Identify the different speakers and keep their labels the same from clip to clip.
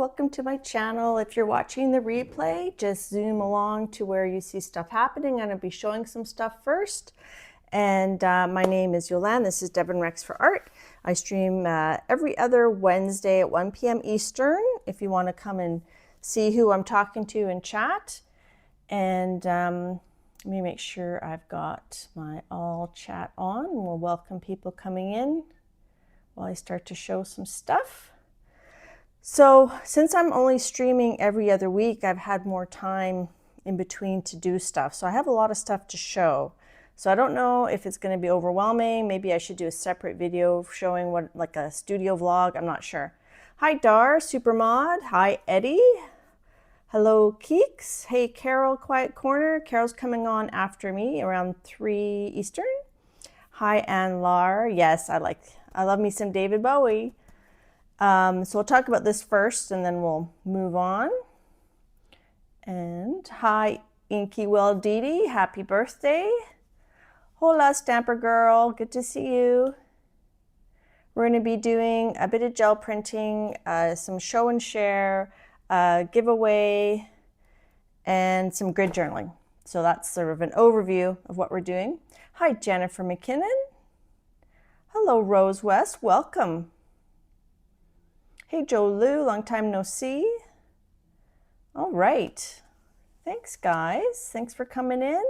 Speaker 1: welcome to my channel. If you're watching the replay, just zoom along to where you see stuff happening. I'm going to be showing some stuff first. And my name is Yolande. This is Devon Rex for Art. I stream every other Wednesday at 1 p.m. Eastern if you want to come and see who I'm talking to in chat. And let me make sure I've got my all chat on. We'll welcome people coming in while I start to show some stuff. So since I'm only streaming every other week, I've had more time in between to do stuff. So I have a lot of stuff to show. So I don't know if it's going to be overwhelming. Maybe I should do a separate video showing what, like a studio vlog. I'm not sure. Hi Dar, Supermod. Hi Eddie. Hello Keeks. Hey Carol, Quiet Corner. Carol's coming on after me around 3 Eastern. Hi Ann Lar. Yes, I love me some David Bowie. So we'll talk about this first and then we'll move on. And hi Inky Well Dede, happy birthday. Hola Stamper Girl, good to see you. We're going to be doing a bit of gel printing, some show and share, giveaway, and some grid journaling. So that's sort of an overview of what we're doing. Hi Jennifer McKinnon. Hello Rose West, welcome. Hey Joe Lou, long time no see. All right, thanks guys. Thanks for coming in.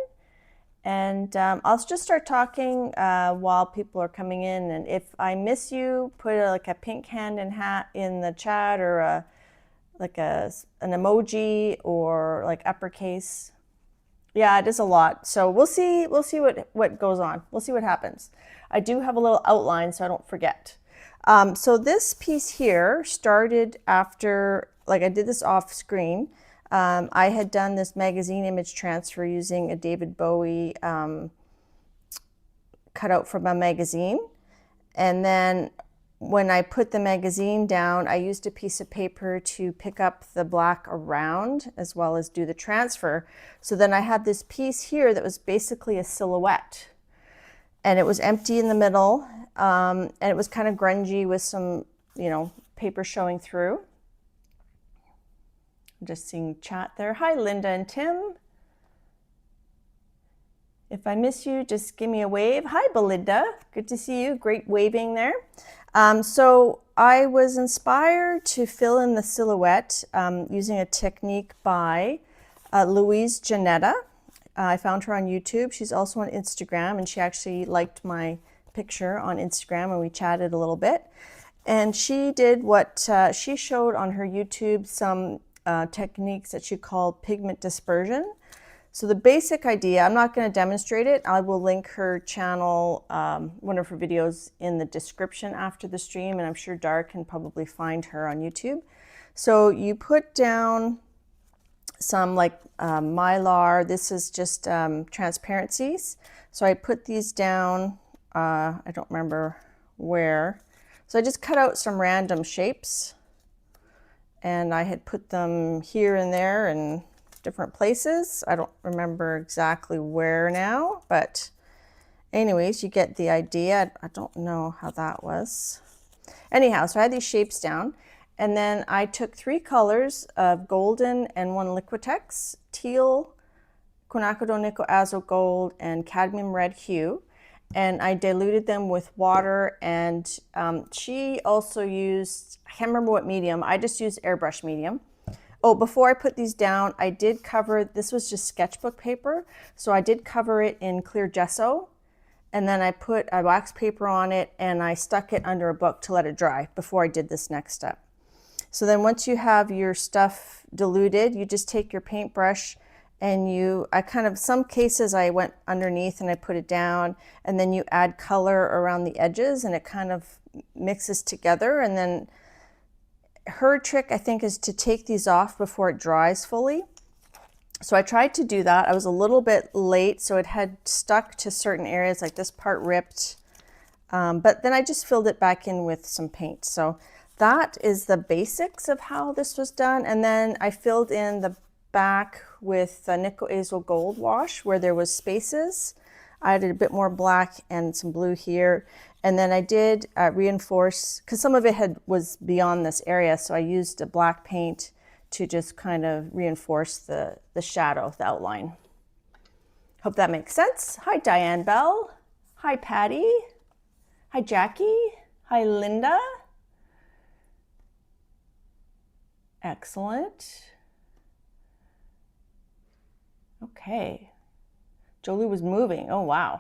Speaker 1: And I'll just start talking while people are coming in. And if I miss you, put like a pink hand and hat in the chat, or an emoji, or like uppercase. Yeah, it is a lot. So we'll see what goes on. We'll see what happens. I do have a little outline so I don't forget. So this piece here started after, like I did this off screen. I had done this magazine image transfer using a David Bowie cutout from a magazine. And then when I put the magazine down, I used a piece of paper to pick up the black around as well as do the transfer. So then I had this piece here that was basically a silhouette. And it was empty in the middle, and it was kind of grungy with some, paper showing through. I'm just seeing chat there. Hi, Linda and Tim. If I miss you, just give me a wave. Hi, Belinda. Good to see you. Great waving there. So I was inspired to fill in the silhouette using a technique by Louise Janetta. I found her on YouTube. She's also on Instagram, and she actually liked my picture on Instagram, and we chatted a little bit. And she did what she showed on her YouTube, some techniques that she called pigment dispersion. So the basic idea, I'm not going to demonstrate it. I will link her channel, one of her videos, in the description after the stream, and I'm sure Dar can probably find her on YouTube. So you put down some mylar. This is just transparencies. So I put these down, I don't remember where. So I just cut out some random shapes, and I had put them here and there in different places. I don't remember exactly where now, but anyways, you get the idea. I don't know how that was. Anyhow, so I had these shapes down. And then I took 3 colors of golden and 1 Liquitex, teal, quinacridone nickel azo gold, and cadmium red hue. And I diluted them with water, and she also used, I can't remember what medium, I just used airbrush medium. Oh, before I put these down, I did cover, this was just sketchbook paper, so I did cover it in clear gesso. And then I put a wax paper on it, and I stuck it under a book to let it dry before I did this next step. So then once you have your stuff diluted, you just take your paintbrush and some cases I went underneath and I put it down, and then you add color around the edges and it kind of mixes together. And then her trick, I think, is to take these off before it dries fully. So I tried to do that. I was a little bit late, so it had stuck to certain areas, like this part ripped. But then I just filled it back in with some paint. So that is the basics of how this was done. And then I filled in the back with nickel azo gold wash where there was spaces. I added a bit more black and some blue here. And then I did reinforce, because some of it was beyond this area, so I used a black paint to just kind of reinforce the shadow, the outline. Hope that makes sense. Hi, Diane Bell. Hi, Patty. Hi, Jackie. Hi, Linda. Excellent. Okay. Jolie was moving. Oh, wow.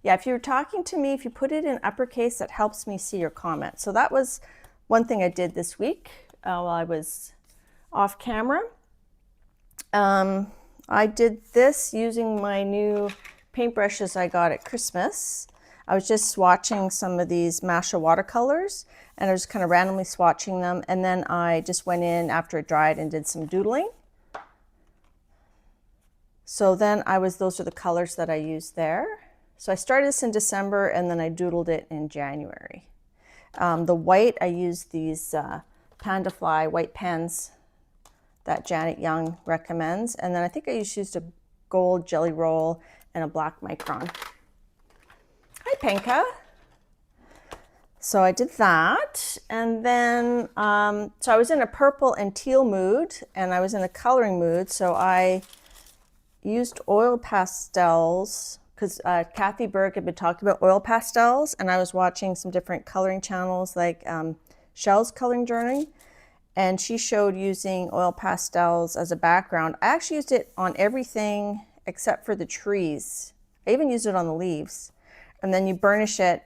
Speaker 1: Yeah, if you're talking to me, if you put it in uppercase, that helps me see your comment. So that was one thing I did this week while I was off camera. I did this using my new paintbrushes I got at Christmas. I was just swatching some of these Masha watercolors, and I was kind of randomly swatching them, and then I just went in after it dried and did some doodling. So then those are the colors that I used there. So I started this in December, and then I doodled it in January. The white, I used these Panda Fly white pens that Janet Young recommends. And then I think I used a gold jelly roll and a black micron. Hi, Penka. So I did that. And then, so I was in a purple and teal mood, and I was in a coloring mood. So I used oil pastels, because Kathy Berg had been talking about oil pastels, and I was watching some different coloring channels like Shell's Coloring Journey, and she showed using oil pastels as a background. I actually used it on everything except for the trees. I even used it on the leaves. And then you burnish it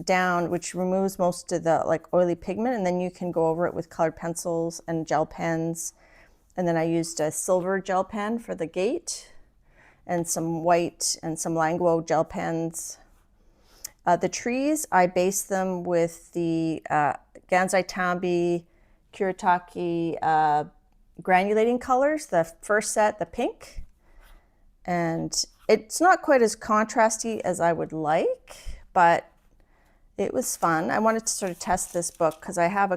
Speaker 1: down, which removes most of the like oily pigment, and then you can go over it with colored pencils and gel pens. And then I used a silver gel pen for the gate, and some white and some Languo gel pens. The trees, I based them with the Gansai Tambi Kuretake granulating colors, the first set, the pink. And it's not quite as contrasty as I would like, but it was fun. I wanted to sort of test this book because I have a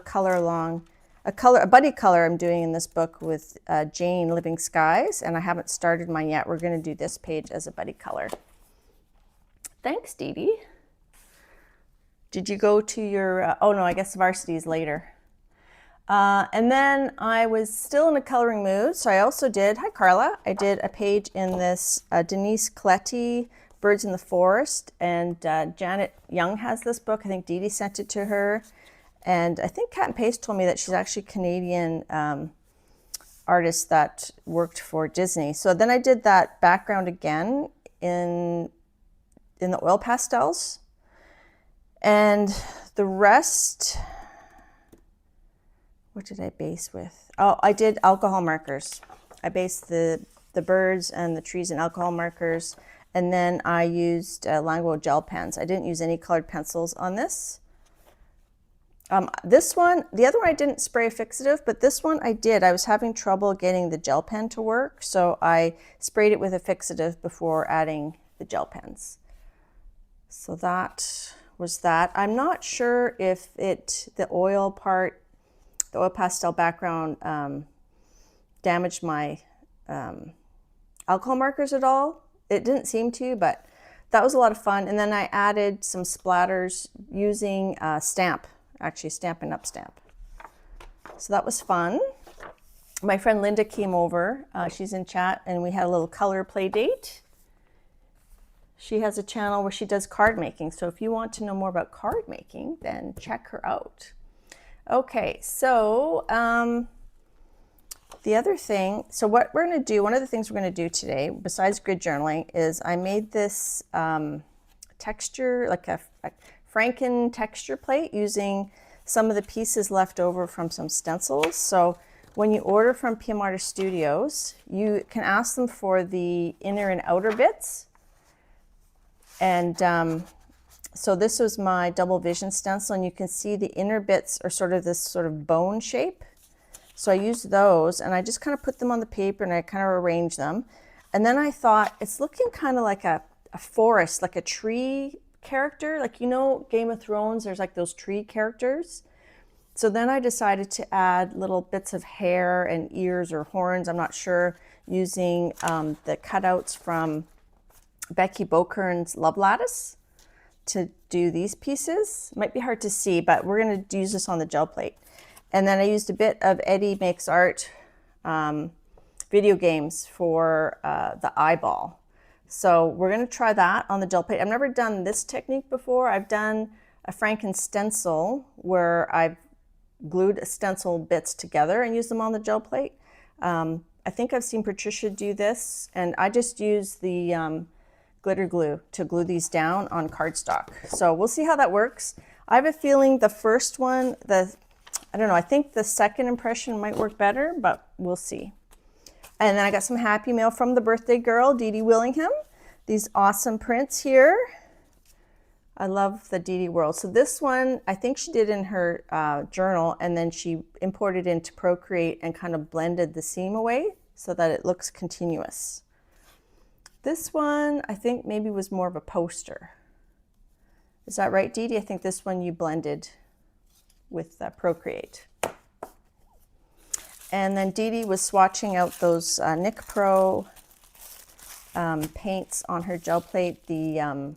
Speaker 1: buddy color I'm doing in this book with Jane Living Skies, and I haven't started mine yet. We're going to do this page as a buddy color. Thanks, Dede. Did you go to your, oh no, I guess varsity is later. And then I was still in a coloring mood, so I also did, hi Carla, I did a page in this Denise Coletti, Birds in the Forest, and Janet Young has this book. I think Dede sent it to her. And I think Cat and Paste told me that she's actually a Canadian artist that worked for Disney. So then I did that background again in the oil pastels. And the rest, what did I base with? Oh, I did alcohol markers. I based the birds and the trees in alcohol markers. And then I used Languo gel pens. I didn't use any colored pencils on this. This one, the other one I didn't spray a fixative, but this one I did. I was having trouble getting the gel pen to work, so I sprayed it with a fixative before adding the gel pens. So that was that. I'm not sure if the oil pastel background damaged my alcohol markers at all. It didn't seem to, but that was a lot of fun. And then I added some splatters using Stamp. Actually Stampin' Up! Stamp. So that was fun. My friend Linda came over. She's in chat, and we had a little color play date. She has a channel where she does card making. So if you want to know more about card making, then check her out. Okay, so the other thing, so what we're going to do, one of the things we're going to do today, besides grid journaling, is I made this texture, like a Franken texture plate using some of the pieces left over from some stencils. So when you order from PM Artist Studios, you can ask them for the inner and outer bits. And so this was my double vision stencil, and you can see the inner bits are sort of this sort of bone shape. So I used those, and I just kind of put them on the paper, and I kind of arranged them. And then I thought, it's looking kind of like a forest, like a tree character, like, you know, Game of Thrones, there's like those tree characters. So then I decided to add little bits of hair and ears or horns, I'm not sure, using the cutouts from Becky Bokern's Love Lattice to do these pieces. It might be hard to see, but we're going to use this on the gel plate. And then I used a bit of Eddie Makes Art video games for the eyeball. So we're going to try that on the gel plate. I've never done this technique before. I've done a Franken stencil where I've glued stencil bits together and used them on the gel plate. I think I've seen Patricia do this, and I just use the glitter glue to glue these down on cardstock. So we'll see how that works. I have a feeling the first one, I don't know, I think the second impression might work better, but we'll see. And then I got some happy mail from the birthday girl, Dede Willingham. These awesome prints here. I love the Dede world. So this one, I think she did in her journal, and then she imported into Procreate and kind of blended the seam away so that it looks continuous. This one, I think maybe was more of a poster. Is that right, Dede? I think this one you blended with Procreate. And then Dede was swatching out those Nick Pro paints on her gel plate, the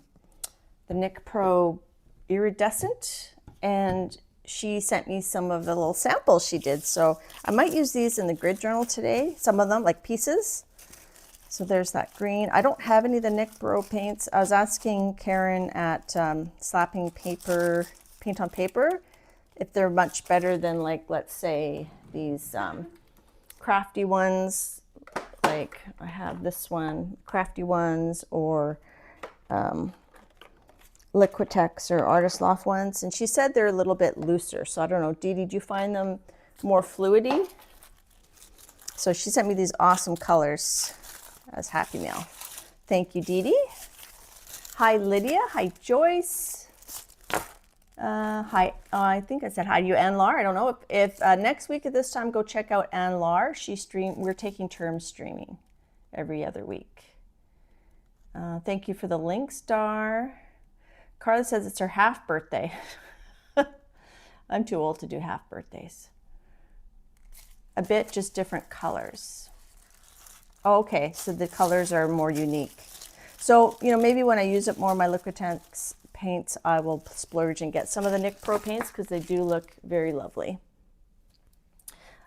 Speaker 1: Nick Pro Iridescent, and she sent me some of the little samples she did. So I might use these in the grid journal today, some of them like pieces. So there's that green. I don't have any of the Nick Pro paints. I was asking Karen at Slapping Paper, Paint on Paper, if they're much better than, like, let's say these crafty ones, like I have this one, crafty ones, or Liquitex or Artist Loft ones. And she said they're a little bit looser. So I don't know, Dede, did you find them more fluidy? So she sent me these awesome colors as happy mail. Thank you, Dede. Hi, Lydia. Hi, Joyce. Hi, I think I said hi to you, Ann Lar. I don't know if next week at this time, go check out Ann Lar. We're taking turn streaming every other week. Thank you for the link, Star. Carla says it's her half birthday. I'm too old to do half birthdays. A bit, just different colors. Oh, okay, so the colors are more unique. So, you know, maybe when I use up more of my Liquitex paints, I will splurge and get some of the Nick Pro paints because they do look very lovely.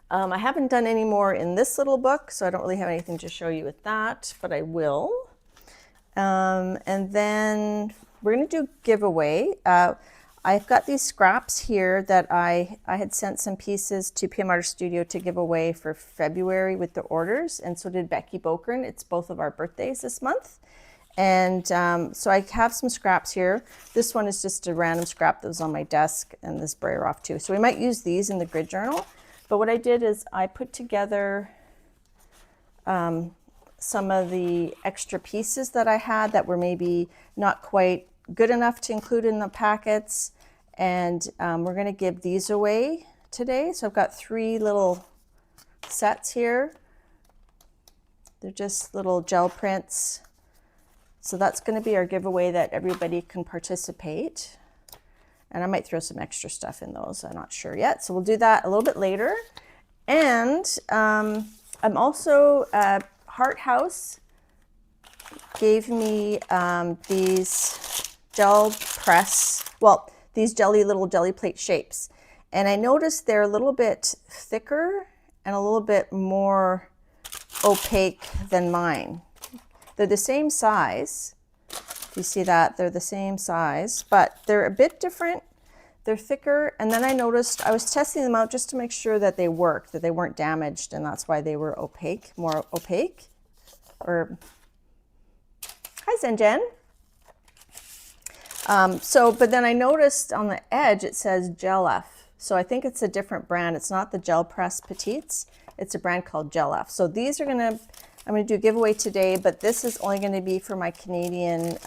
Speaker 1: I haven't done any more in this little book, so I don't really have anything to show you with that, but I will. And then we're going to do giveaway. I've got these scraps here that I had sent some pieces to PM Artist Studio to give away for February with the orders, and so did Becky Bokern. It's both of our birthdays this month. And so I have some scraps here. This one is just a random scrap that was on my desk, and this brayer off too. So we might use these in the grid journal. But what I did is I put together some of the extra pieces that I had that were maybe not quite good enough to include in the packets. And we're going to give these away today. So I've got 3 little sets here. They're just little gel prints. So that's going to be our giveaway that everybody can participate. And I might throw some extra stuff in those. I'm not sure yet. So we'll do that a little bit later. And I'm also, Heart House gave me these gel press, well, these little jelly plate shapes. And I noticed they're a little bit thicker and a little bit more opaque than mine. They're the same size. If you see that, they're the same size, but they're a bit different. They're thicker. And then I noticed, I was testing them out just to make sure that they worked, that they weren't damaged, and that's why they were opaque, more opaque. Or, hi Zenjen. But then I noticed on the edge, it says Gel F. So I think it's a different brand. It's not the Gel Press Petites. It's a brand called Gel F. So these are I'm going to do a giveaway today, but this is only going to be for my Canadian,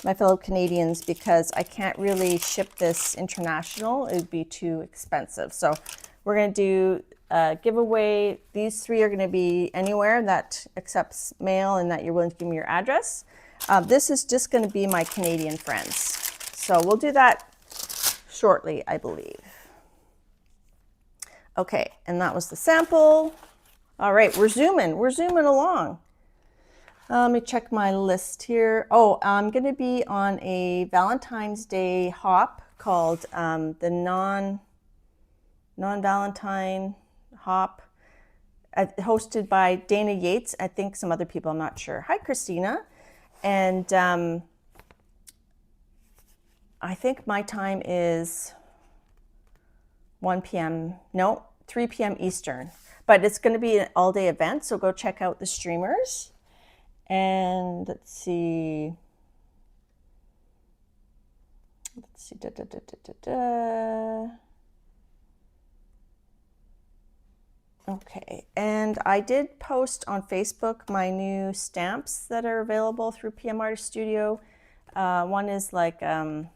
Speaker 1: my fellow Canadians, because I can't really ship this international. It would be too expensive. So we're going to do a giveaway. These 3 are going to be anywhere that accepts mail and that you're willing to give me your address. This is just going to be my Canadian friends. So we'll do that shortly, I believe. Okay, and that was the sample. All right, we're zooming along. Let me check my list here. Oh, I'm going to be on a Valentine's Day hop called the non-Valentine hop, hosted by Dana Yates. I think some other people, I'm not sure. Hi, Christina. And I think my time is 1 p.m. No, 3 p.m. Eastern. But it's going to be an all-day event, so go check out the streamers. And let's see. Okay, and I did post on Facebook my new stamps that are available through PM Artist Studio. One is like, here,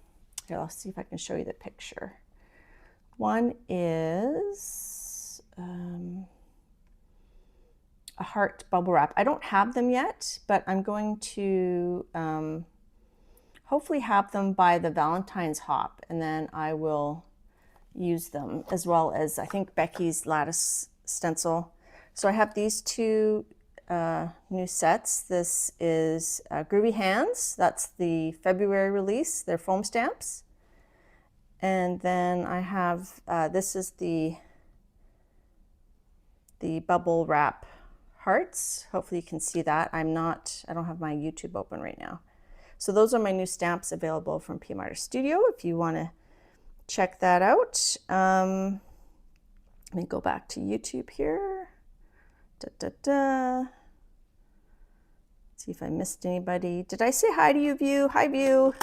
Speaker 1: I'll see if I can show you the picture. One is a heart bubble wrap. I don't have them yet, but I'm going to hopefully have them by the Valentine's hop, and then I will use them, as well as I think Becky's lattice stencil. So I have these two new sets. This is Groovy Hands. That's the February release. They're foam stamps. And then I have, this is the bubble wrap hearts. Hopefully you can see that. I don't have my YouTube open right now. So those are my new stamps available from PM Artist Studio if you want to check that out. Let me go back to YouTube here. See if I missed anybody. Did I say hi to you, View? Hi, View.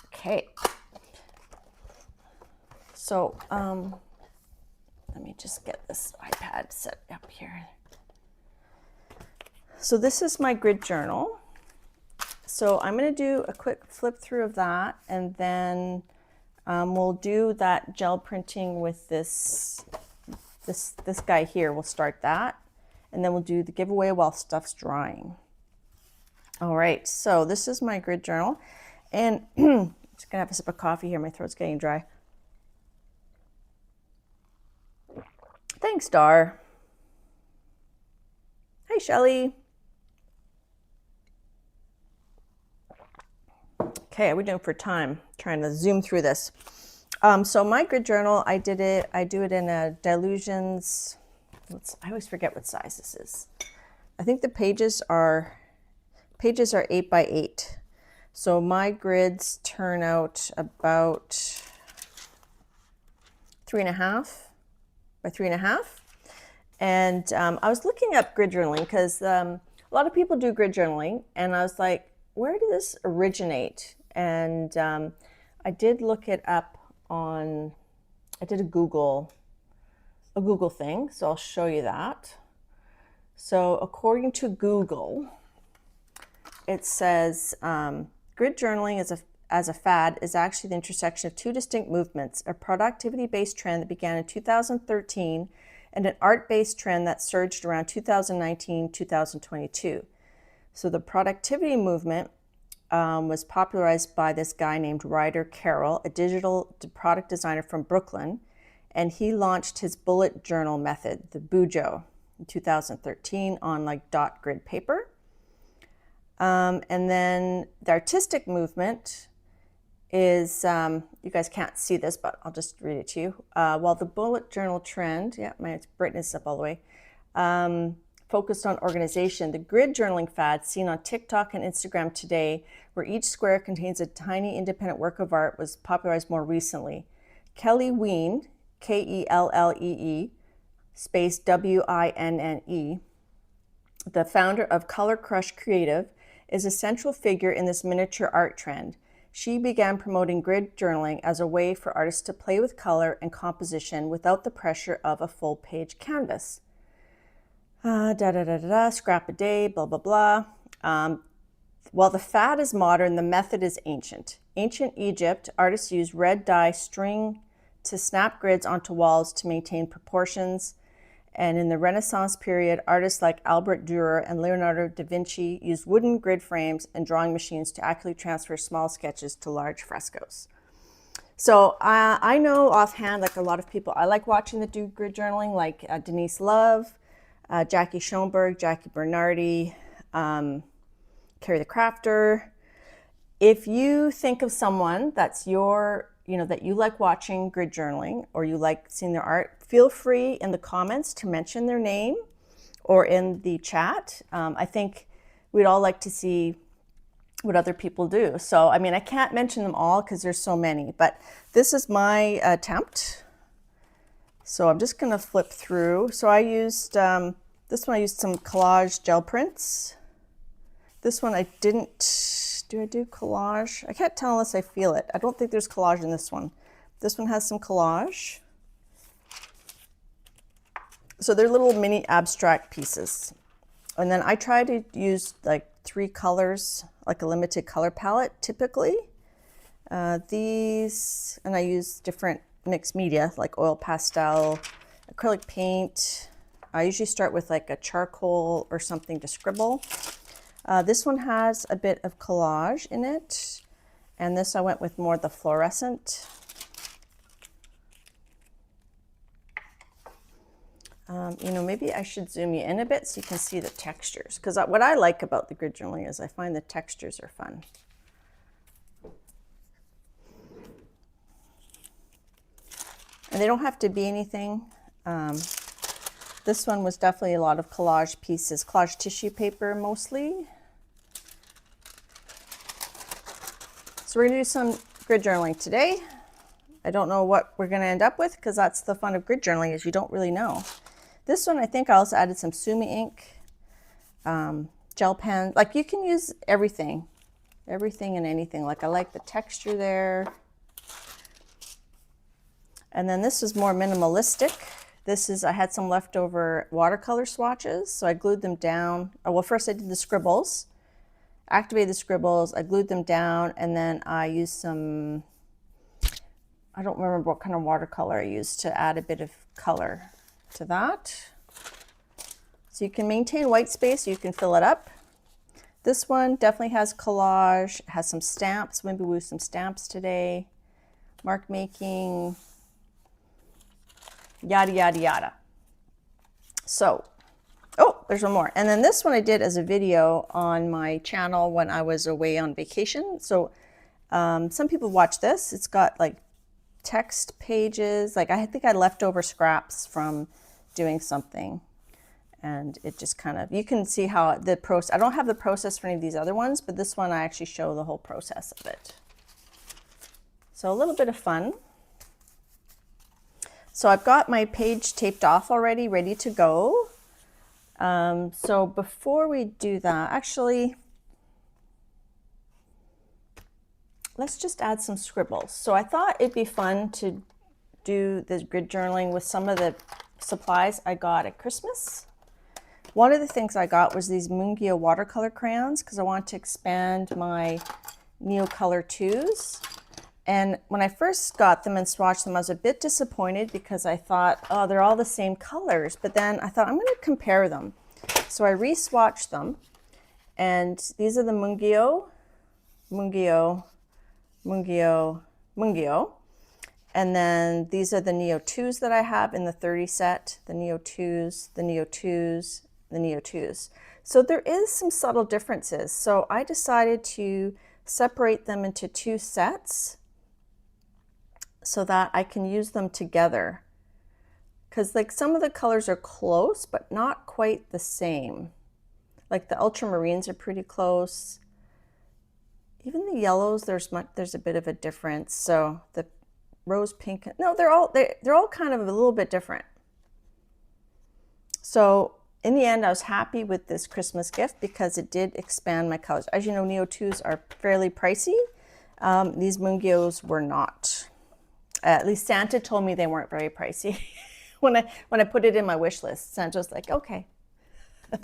Speaker 1: Okay. So let me just get this iPad set up here. So this is my grid journal. So I'm going to do a quick flip through of that, and then we'll do that gel printing with this guy here. We'll start that, and then we'll do the giveaway while stuff's drying. All right, so this is my grid journal, and I'm just gonna have a sip of coffee here. My throat's getting dry. Thanks, Dar. Hi, Shelly. Okay, how are we doing for time? Trying to zoom through this. So my grid journal, I do it in a Dilutions. I always forget what size this is. I think the pages are 8 by 8. So my grids turn out about 3.5 by 3.5. And I was looking up grid journaling because a lot of people do grid journaling, and I was like, where did this originate? And I did look it up on, I did a Google thing, so I'll show you that. So according to Google, it says grid journaling as a fad is actually the intersection of two distinct movements, a productivity-based trend that began in 2013 and an art-based trend that surged around 2019-2022. So the productivity movement was popularized by this guy named Ryder Carroll, a digital product designer from Brooklyn, and he launched his bullet journal method, the Bujo, in 2013 on like dot grid paper. And then the artistic movement is, you guys can't see this, but I'll just read it to you. While the bullet journal trend, yeah, my brightness is up all the way, focused on organization, the grid journaling fad seen on TikTok and Instagram today, where each square contains a tiny independent work of art, was popularized more recently. Kelly Ween, Kellee, space WINNE, the founder of Color Crush Creative, is a central figure in this miniature art trend. She began promoting grid journaling as a way for artists to play with color and composition without the pressure of a full-page canvas. Scrap a day, blah, blah, blah. While the fad is modern, the method is ancient. Ancient Egypt, artists used red dye string to snap grids onto walls to maintain proportions. And in the Renaissance period, artists like Albert Dürer and Leonardo da Vinci used wooden grid frames and drawing machines to accurately transfer small sketches to large frescoes. So I know offhand, like a lot of people, I like watching that do grid journaling, like Denise Love, Jackie Schoenberg, Jackie Bernardi, Carrie the Crafter. If you think of someone that's that you like watching grid journaling or you like seeing their art, feel free in the comments to mention their name or in the chat. I think we'd all like to see what other people do. So, I mean, I can't mention them all because there's so many, but this is my attempt. So I'm just going to flip through. So I used, this one I used some collage gel prints. This one I didn't, do I do collage? I can't tell unless I feel it. I don't think there's collage in this one. This one has some collage. So they're little mini abstract pieces. And then I try to use like 3 colors, like a limited color palette typically. These, and I use different mixed media like oil pastel, acrylic paint. I usually start with like a charcoal or something to scribble. This one has a bit of collage in it. And this I went with more the fluorescent. Maybe I should zoom you in a bit so you can see the textures. Because what I like about the grid journaling is I find the textures are fun. And they don't have to be anything. This one was definitely a lot of collage pieces, collage tissue paper mostly. So we're going to do some grid journaling today. I don't know what we're going to end up with because that's the fun of grid journaling is you don't really know. This one, I think I also added some Sumi ink, gel pen. Like you can use everything and anything. Like I like the texture there. And then this is more minimalistic. This is, I had some leftover watercolor swatches, so I glued them down. Oh, well, first I did the scribbles, activated the scribbles, I glued them down, and then I used some, I don't remember what kind of watercolor I used to add a bit of color to that. So you can maintain white space, you can fill it up. This one definitely has collage, has some stamps, maybe we'll use some stamps today, mark making, yada, yada, yada. So, oh, there's one more. And then this one I did as a video on my channel when I was away on vacation. So some people watch this. It's got like text pages. Like I think I left over scraps from doing something. And it just kind of, you can see how the process, I don't have the process for any of these other ones, but this one I actually show the whole process of it. So a little bit of fun. So I've got my page taped off already, ready to go. So before we do that, actually, let's just add some scribbles. So I thought it'd be fun to do this grid journaling with some of the supplies I got at Christmas. One of the things I got was these Mungyo watercolor crayons because I want to expand my Neocolor 2s. And when I first got them and swatched them, I was a bit disappointed because I thought, oh, they're all the same colors. But then I thought, I'm going to compare them. So I re-swatched them. And these are the Mungyo, Mungyo, Mungyo, Mungyo. And then these are the Neo 2s that I have in the 30 set, the Neo 2s, the Neo 2s, the Neo 2s. So there is some subtle differences. So I decided to separate them into 2 sets so that I can use them together. Because like some of the colors are close, but not quite the same. Like the ultramarines are pretty close. Even the yellows, there's a bit of a difference. So the rose pink, no, they're all kind of a little bit different. So in the end, I was happy with this Christmas gift because it did expand my colors. As you know, Neo 2s are fairly pricey. These Mungyos were not. At least Santa told me they weren't very pricey when I put it in my wish list. Santa was like, okay. So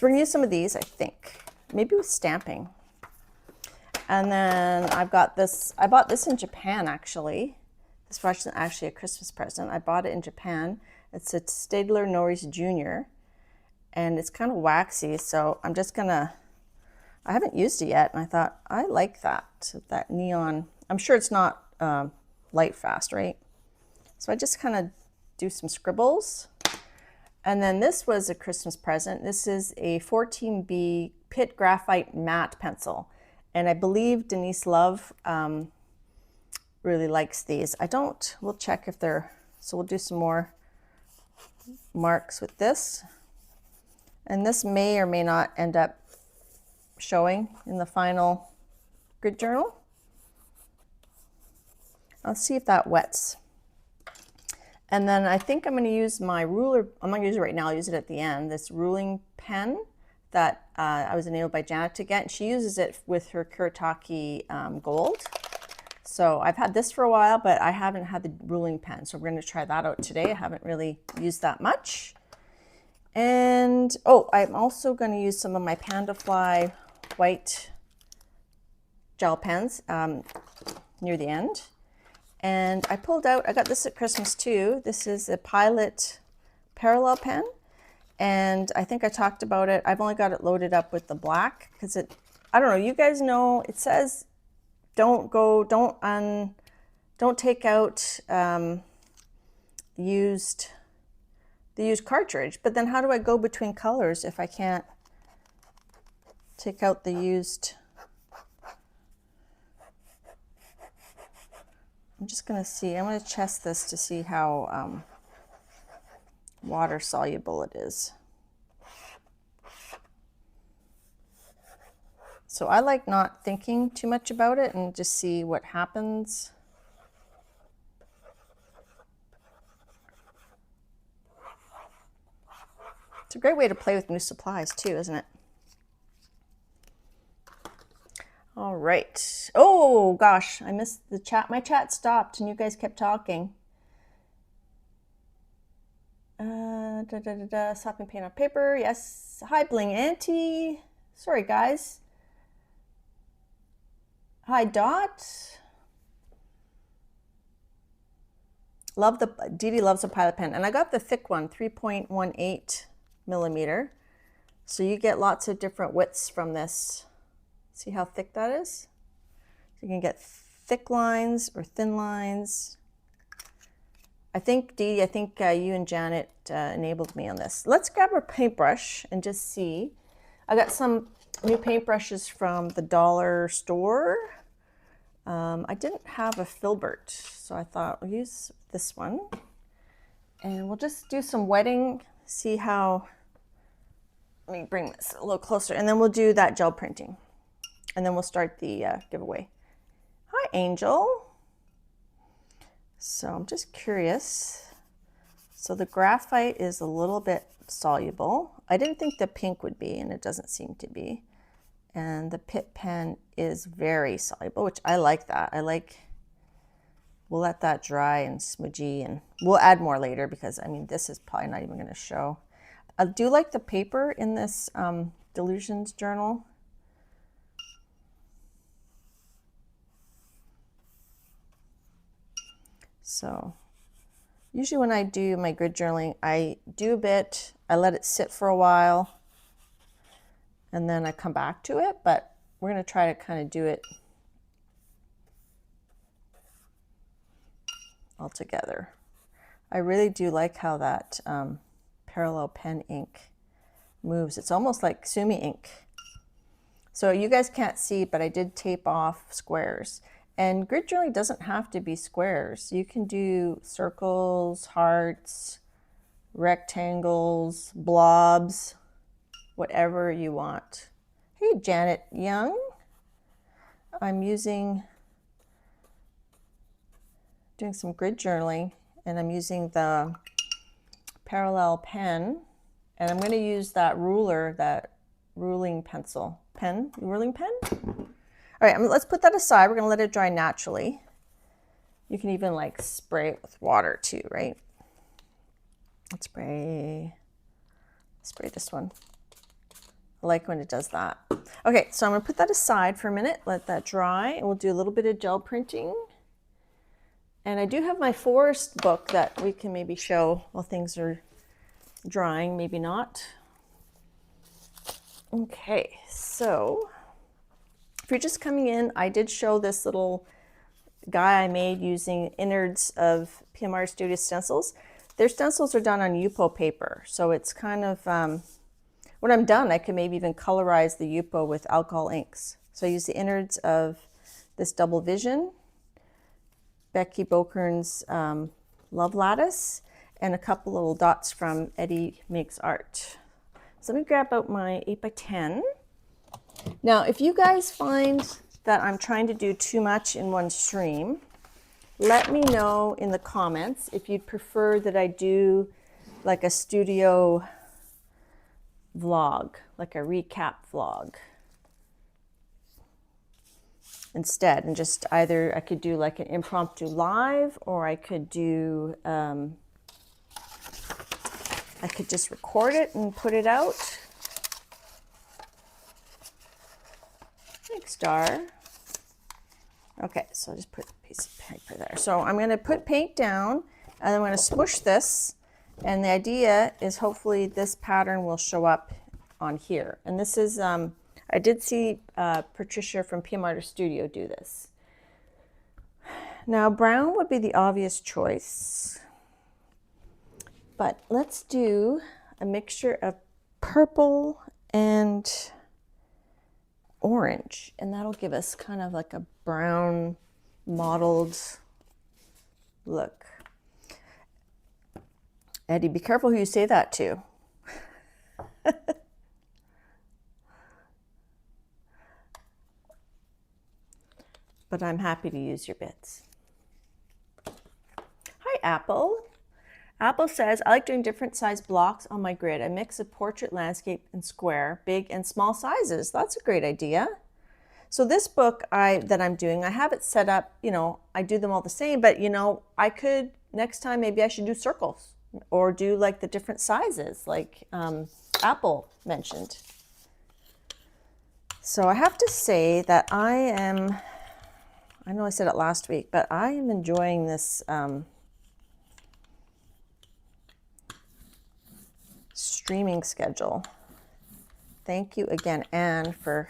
Speaker 1: we're gonna use some of these, I think. Maybe with stamping. And then I've got this, I bought this in Japan actually. This brush is actually a Christmas present. I bought it in Japan. It's a Staedtler Norris Jr. And it's kind of waxy, so I'm just gonna, I haven't used it yet, and I thought, I like that neon. I'm sure it's not light fast, right? So I just kind of do some scribbles. And then this was a Christmas present. This is a 14B Pitt Graphite Matte Pencil. And I believe Denise Love really likes these. We'll check if they're, so we'll do some more marks with this. And this may or may not end up showing in the final grid journal. I'll see if that wets. And then I think I'm going to use my ruler. I'm not going to use it right now. I'll use it at the end. This ruling pen that I was enabled by Janet to get. She uses it with her Kuretake Gold. So I've had this for a while, but I haven't had the ruling pen. So we're going to try that out today. I haven't really used that much. And oh, I'm also going to use some of my Panda Fly white gel pens near the end. And I pulled out, I got this at Christmas too. This is a Pilot parallel pen. And I think I talked about it. I've only got it loaded up with the black because I don't know, you guys know, it says don't take out the used cartridge. But then how do I go between colors if I can't take out the used? I'm just going to see, I'm going to test this to see how water soluble it is. So I like not thinking too much about it and just see what happens. It's a great way to play with new supplies too, isn't it? All right. Oh gosh, I missed the chat. My chat stopped and you guys kept talking. Sopping paint on paper. Yes. Hi, Bling Auntie. Sorry, guys. Hi, Dot. Dede loves a Pilot pen. And I got the thick one, 3.18 millimeter. So you get lots of different widths from this. See how thick that is? So you can get thick lines or thin lines. I think, Dede, you and Janet enabled me on this. Let's grab our paintbrush and just see. I got some new paintbrushes from the dollar store. I didn't have a filbert, so I thought we'll use this one. And we'll just do some wetting, see how, let me bring this a little closer, and then we'll do that gel printing. And then we'll start the giveaway. Hi, Angel. So I'm just curious. So the graphite is a little bit soluble. I didn't think the pink would be, and it doesn't seem to be. And the Pitt pen is very soluble, which I like that. We'll let that dry and smudgy, and we'll add more later because, I mean, this is probably not even going to show. I do like the paper in this Delusions journal. So usually when I do my grid journaling, I do a bit, I let it sit for a while, and then I come back to it, but we're going to try to kind of do it all together. I really do like how that parallel pen ink moves. It's almost like Sumi ink. So you guys can't see, but I did tape off squares. And grid journaling doesn't have to be squares. You can do circles, hearts, rectangles, blobs, whatever you want. Hey, Janet Young. I'm doing some grid journaling, and I'm using the parallel pen, and I'm going to use that ruler, that ruling pen. All right, let's put that aside. We're going to let it dry naturally. You can even like spray it with water too, right? Let's spray this one. I like when it does that. Okay, so I'm going to put that aside for a minute, let that dry, and we'll do a little bit of gel printing. And I do have my forest book that we can maybe show while things are drying, maybe not. Okay, so if you're just coming in, I did show this little guy I made using innards of PMR Studio stencils. Their stencils are done on Yupo paper, so it's kind of, when I'm done, I can maybe even colorize the Yupo with alcohol inks. So I use the innards of this Double Vision, Becky Bokern's Love Lattice, and a couple little dots from Eddie Makes Art. So let me grab out my 8x10. Now, if you guys find that I'm trying to do too much in one stream, let me know in the comments if you'd prefer that I do like a studio vlog, like a recap vlog instead, and just either I could do like an impromptu live, or I could do I could just record it and put it out. Thanks, Star. Okay, so I'll just put a piece of paper there. So I'm going to put paint down, and I'm going to smush this, and the idea is hopefully this pattern will show up on here. And this is, I did see Patricia from PMR Studio do this. Now, brown would be the obvious choice, but let's do a mixture of purple and orange, and that'll give us kind of like a brown mottled look. Eddie, be careful who you say that to. But I'm happy to use your bits. Hi, Apple. Apple says, I like doing different size blocks on my grid. A mix of portrait, landscape, and square, big and small sizes. That's a great idea. So this book that I'm doing, I have it set up, you know, I do them all the same, but you know, I could, next time, maybe I should do circles or do like the different sizes like Apple mentioned. So I have to say that I know I said it last week, but I am enjoying this streaming schedule. Thank you again, Anne, for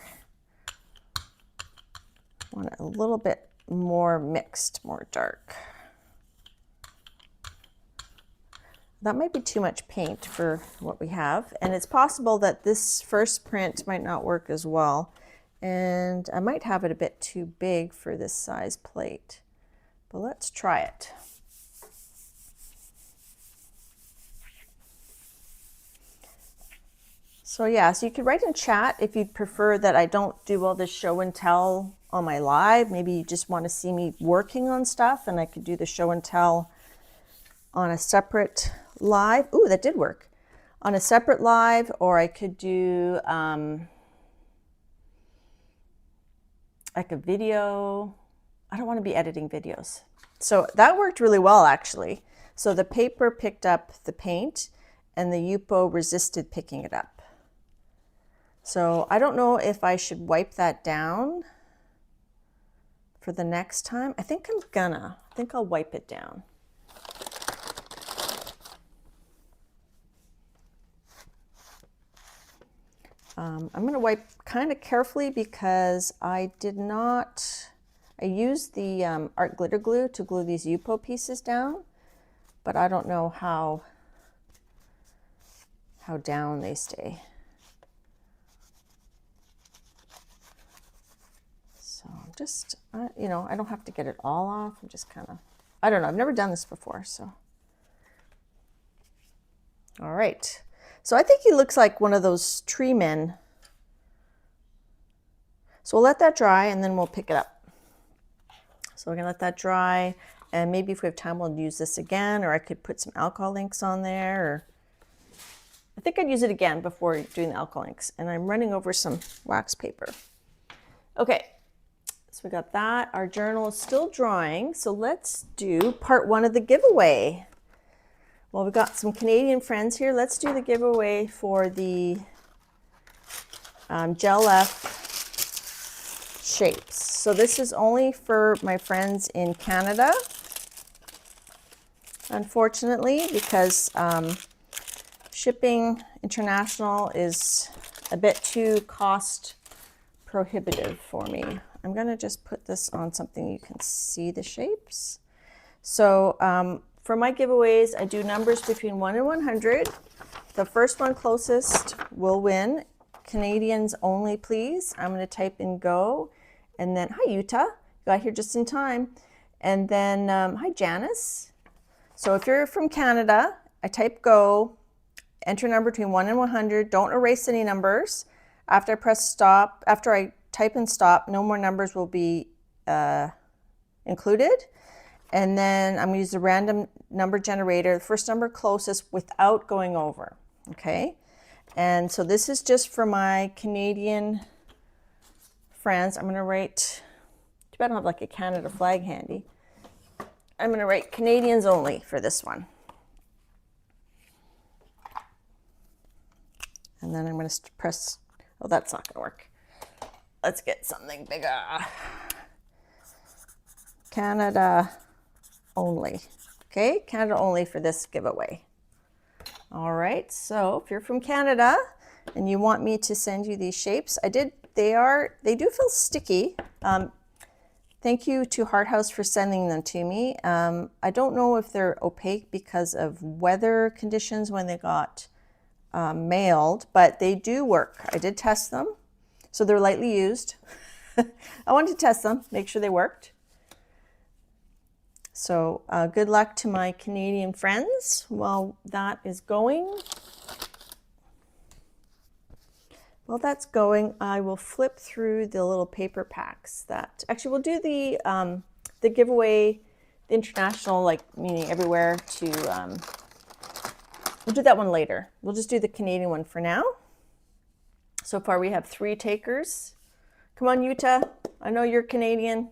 Speaker 1: want it a little bit more mixed, more dark. That might be too much paint for what we have, and it's possible that this first print might not work as well, and I might have it a bit too big for this size plate, but let's try it. So yeah, so you could write in chat if you'd prefer that I don't do all this show and tell on my live. Maybe you just want to see me working on stuff, and I could do the show and tell on a separate live. Ooh, that did work. On a separate live, or I could do like a video. I don't want to be editing videos. So that worked really well, actually. So the paper picked up the paint, and the Yupo resisted picking it up. So I don't know if I should wipe that down for the next time. I think I'll wipe it down. I'm going to wipe kind of carefully because I used the art glitter glue to glue these Yupo pieces down, but I don't know how down they stay. So I'm just, you know, I don't have to get it all off. I'm just kind of, I don't know. I've never done this before, so. All right. So I think he looks like one of those tree men. So we'll let that dry, and then we'll pick it up. So we're gonna let that dry, and maybe if we have time, we'll use this again, or I could put some alcohol inks on there, or I think I'd use it again before doing the alcohol inks. And I'm running over some wax paper. Okay. So we got that. Our journal is still drying. So let's do part one of the giveaway. Well, we've got some Canadian friends here. Let's do the giveaway for the Gel F shapes. So this is only for my friends in Canada, unfortunately, because shipping international is a bit too cost prohibitive for me, I'm going to just put this on something you can see the shapes. So for my giveaways, I do numbers between 1 and 100. The first one closest will win. Canadians only, please. I'm going to type in go. And then, hi, Utah. Got here just in time. And then, hi, Janice. So if you're from Canada, I type go, enter number between 1 and 100. Don't erase any numbers. After I press stop, after I type and stop, no more numbers will be included. And then I'm going to use the random number generator, the first number closest without going over, okay? And so this is just for my Canadian friends. I'm going to write, too bad I don't have like a Canada flag handy. I'm going to write Canadians only for this one. And then I'm going to press, oh, that's not going to work. Let's get something bigger. Canada only. Okay, Canada only for this giveaway. All right, so if you're from Canada and you want me to send you these shapes, they do feel sticky. Thank you to Heart House for sending them to me. I don't know if they're opaque because of weather conditions when they got mailed, but they do work. I did test them, so they're lightly used. I wanted to test them, make sure they worked. So good luck to my Canadian friends while that is going. While that's going, I will flip through the little paper packs that, actually we'll do the giveaway, the international, like meaning everywhere to, we'll do that one later. We'll just do the Canadian one for now. So far we have 3 takers. Come on, Utah, I know you're Canadian.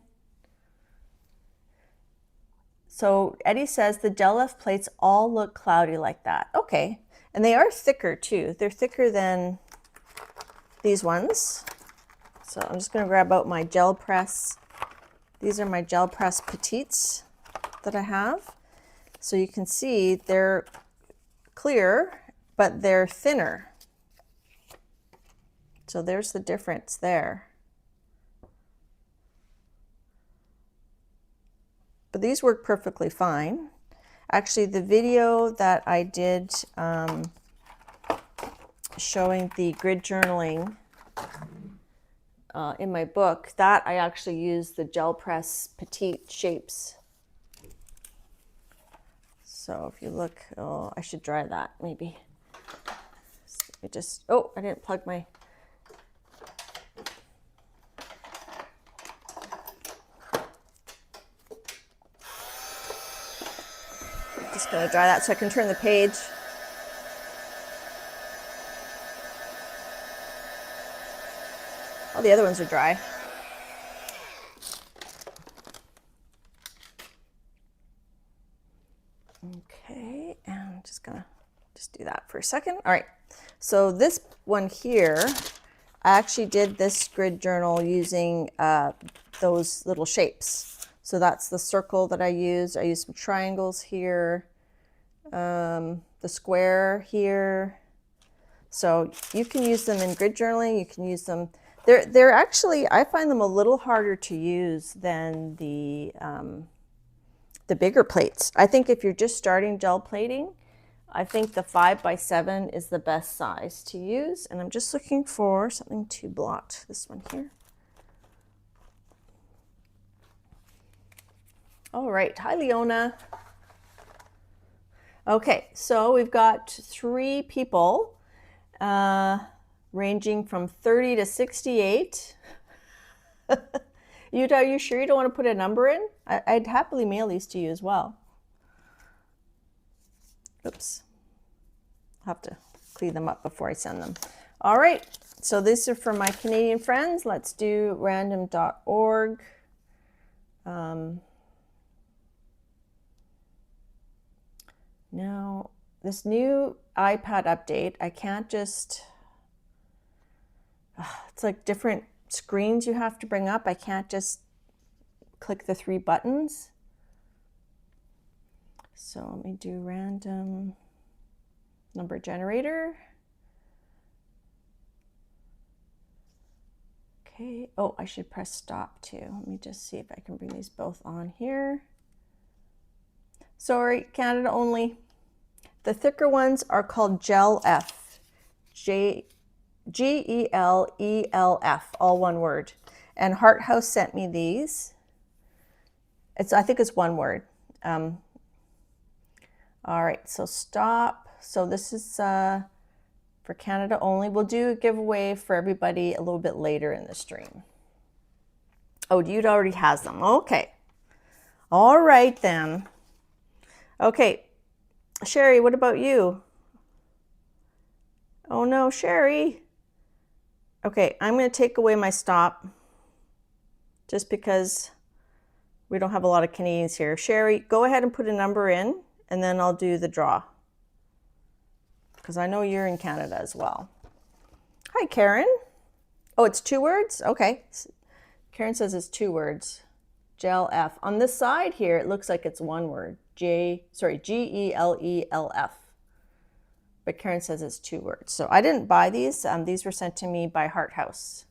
Speaker 1: So Eddie says the gel-F plates all look cloudy like that. Okay, and they are thicker too. They're thicker than these ones. So I'm just going to grab out my gel press. These are my gel press petites that I have. So you can see they're clear, but they're thinner. So there's the difference there. But these work perfectly fine. Actually, the video that I did showing the grid journaling in my book, that I actually used the gel press petite shapes. So if you look, oh, I should dry that maybe. It just, oh, I didn't plug my, just gonna dry that so I can turn the page. All the other ones are dry. Okay, and I'm just gonna do that for a second. All right, so this one here, I actually did this grid journal using those little shapes. So that's the circle that I used. I used some triangles here, the square here. So you can use them in grid journaling. You can use them. They're actually, I find them a little harder to use than the bigger plates. I think if you're just starting gel plating, I think the 5x7 is the best size to use. And I'm just looking for something to blot this one here. All right, hi Leona. Okay, so we've got 3 people ranging from 30 to 68. Utah, are you sure you don't want to put a number in? I'd happily mail these to you as well. Oops, I'll have to clean them up before I send them. All right, so these are for my Canadian friends. Let's do random.org. Now, this new iPad update, I can't just, it's like different screens you have to bring up. I can't just click the 3 buttons. So let me do random number generator. Okay, oh, I should press stop too. Let me just see if I can bring these both on here. Sorry, Canada only. The thicker ones are called GELF, G-E-L-E-L-F, all one word. And Heart House sent me these. I think it's one word. All right, so stop. So this is for Canada only. We'll do a giveaway for everybody a little bit later in the stream. Oh, Jude already has them. Okay. All right then. Okay. Sherry, what about you? Oh no, Sherry. Okay, I'm going to take away my stop just because we don't have a lot of Canadians here. Sherry, go ahead and put a number in and then I'll do the draw, because I know you're in Canada as well. Hi, Karen. Oh, it's 2 words? Okay. Karen says it's 2 words. GELF. On this side here, it looks like it's 1 word. G-E-L-E-L-F. But Karen says it's 2 words. So I didn't buy these. These were sent to me by Heart House.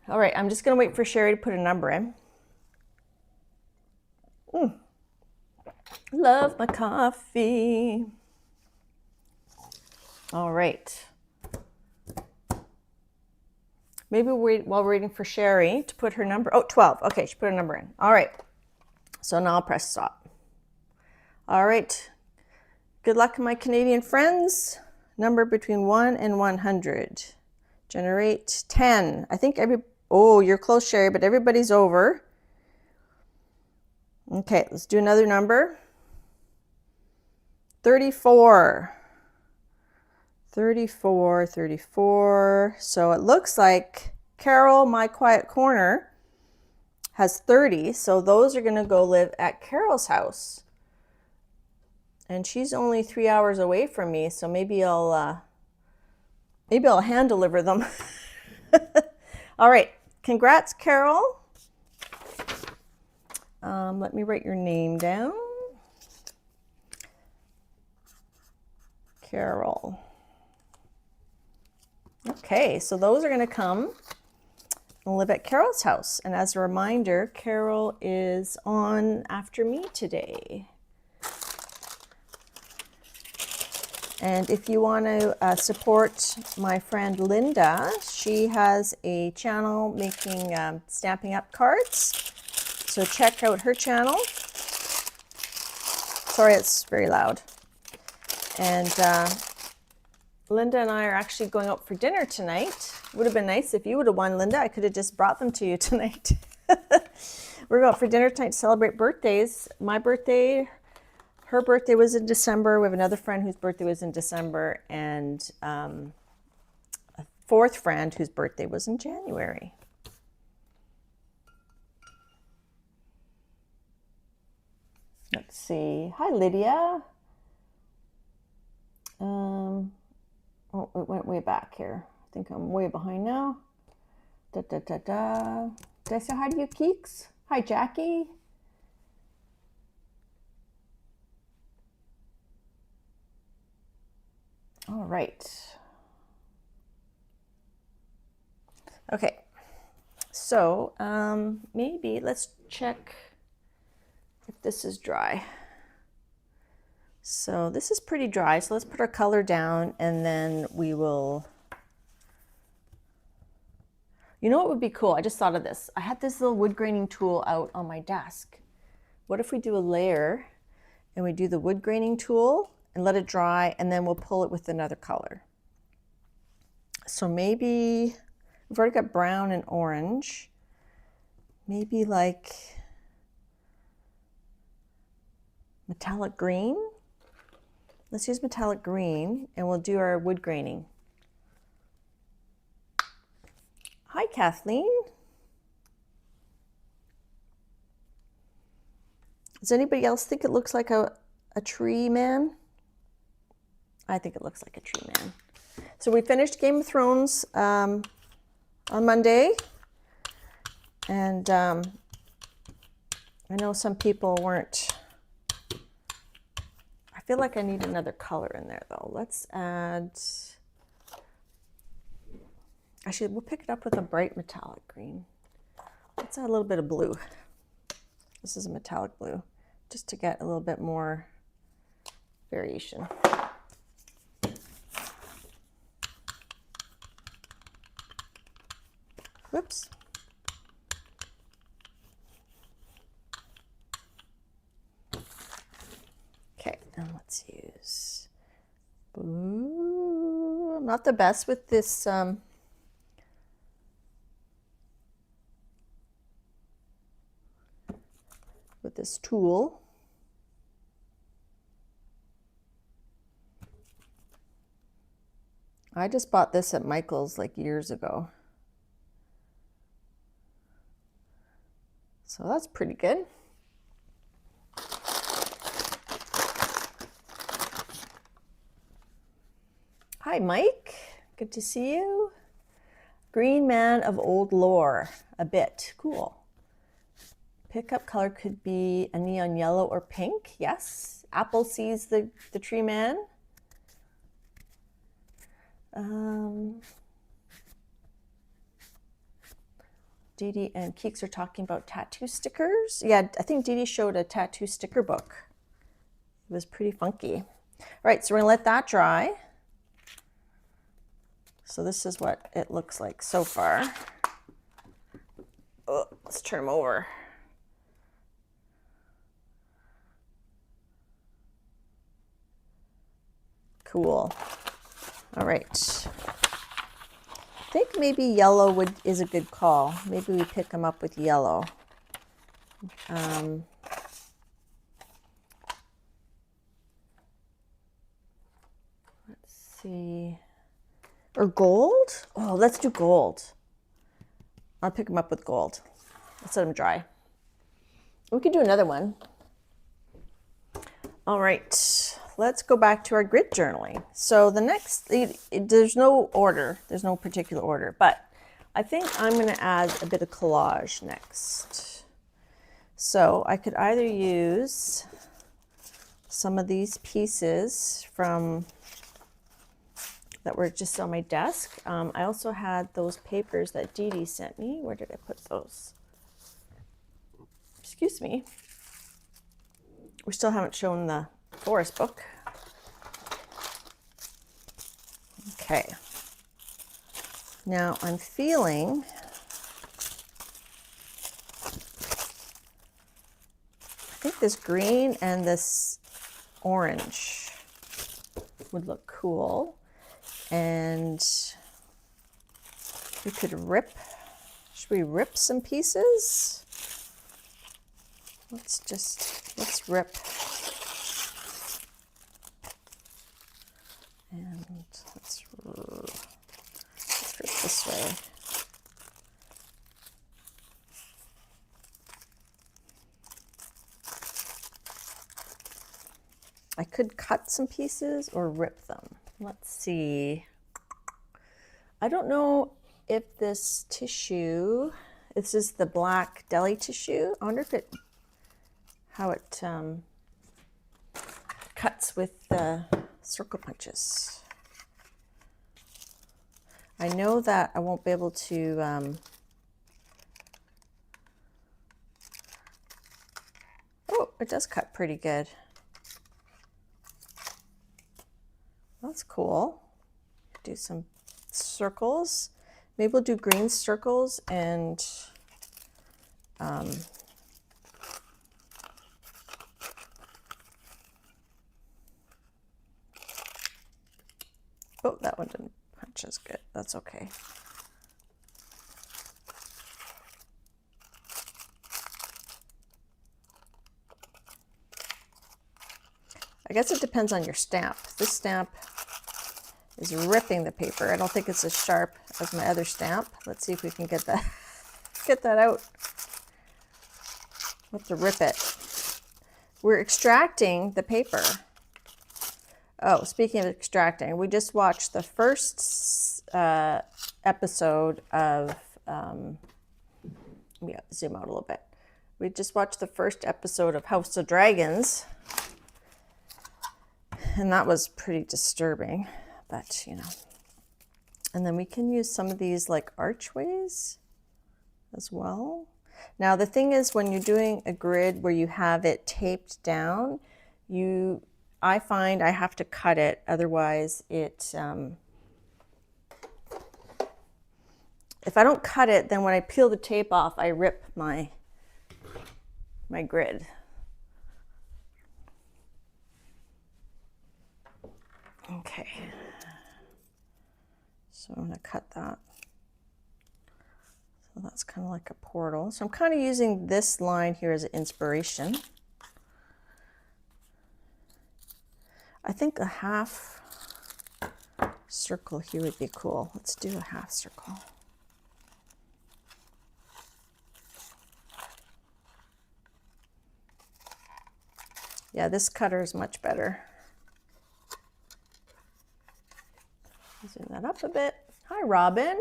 Speaker 1: All right, I'm just going to wait for Sherry to put a number in. Love my coffee. All right. Maybe while we're waiting for Sherry to put her number. Oh, 12. Okay, she put her number in. All right. So now I'll press stop. All right. Good luck, my Canadian friends. Number between 1 and 100. Generate 10. I think oh, you're close, Sherry, but everybody's over. Okay, let's do another number. 34. 34, 34. So it looks like Carol, my quiet corner, has 30. So those are going to go live at Carol's house. And she's only 3 hours away from me, so maybe I'll hand deliver them. All right, congrats, Carol. Let me write your name down. Carol. Okay, so those are going to come and live at Carol's house. And as a reminder, Carol is on after me today. And if you want to support my friend Linda, she has a channel making Stampin' Up cards. So check out her channel. Sorry, it's very loud. And Linda and I are actually going out for dinner tonight. Would have been nice if you would have won, Linda. I could have just brought them to you tonight. We're going out for dinner tonight to celebrate birthdays. My birthday, her birthday was in December. We have another friend whose birthday was in December, and a 4th friend whose birthday was in January. Let's see. Hi, Lydia. Oh, it went way back here. I think I'm way behind now. Did I say hi to you, Keeks? Hi, Jackie. All right. Okay. So maybe let's check if this is dry. So this is pretty dry, so let's put our color down and then we will, you know what would be cool? I just thought of this. I had this little wood graining tool out on my desk. What if we do a layer and we do the wood graining tool and let it dry, and then we'll pull it with another color. So maybe, we've already got brown and orange. Maybe like metallic green. Let's use metallic green and we'll do our wood graining. Hi, Kathleen. Does anybody else think it looks like a tree man? I think it looks like a tree man. So we finished Game of Thrones on Monday. And I know some people weren't. I feel like I need another color in there though. Let's add, Actually, we'll pick it up with a bright metallic green. Let's add a little bit of blue. This is a metallic blue, just to get a little bit more variation. Whoops. Okay, and let's use blue. I'm not the best with this tool. I just bought this at Michael's like years ago. So that's pretty good. Hi, Mike. Good to see you. Green man of old lore. A bit. Cool. Pickup color could be a neon yellow or pink. Yes. Apple sees the tree man. Dede and Keeks are talking about tattoo stickers. Yeah, I think Dede showed a tattoo sticker book. It was pretty funky. All right, so we're gonna let that dry. So this is what it looks like so far. Oh, let's turn them over. Cool. All right. I think maybe yellow is a good call. Maybe we pick them up with yellow. Let's see. Or gold? Oh, let's do gold. I'll pick them up with gold. Let's let them dry. We could do another one. All right, let's go back to our grid journaling. So the next, there's no order. There's no particular order, but I think I'm going to add a bit of collage next. So I could either use some of these pieces from that were just on my desk. I also had those papers that Dede sent me. Where did I put those? Excuse me. We still haven't shown the forest book. Okay. Now I'm feeling I think this green and this orange would look cool. And we could should we rip some pieces? Let's rip. And let's rip this way. I could cut some pieces or rip them. Let's see. I don't know if this tissue, this is the black deli tissue. I wonder if how it cuts with the circle punches. I know that I won't be able to oh, it does cut pretty good. That's cool. Do some circles. Maybe we'll do green circles and oh, that one didn't punch as good. That's okay. I guess it depends on your stamp. This stamp is ripping the paper. I don't think it's as sharp as my other stamp. Let's see if we can get that out. We'll have to rip it. We're extracting the paper. Oh, speaking of extracting, we just watched the first episode of, let me zoom out a little bit. We just watched the first episode of House of Dragons, and that was pretty disturbing. But, you know, And then we can use some of these like archways as well. Now the thing is, when you're doing a grid where you have it taped down, I find I have to cut it, otherwise it if I don't cut it, then when I peel the tape off, I rip my grid. Okay, so I'm going to cut that. So that's kind of like a portal. So I'm kind of using this line here as an inspiration. I think a half circle here would be cool. Let's do a half circle. Yeah, this cutter is much better. Zoom that up a bit. Hi, Robin.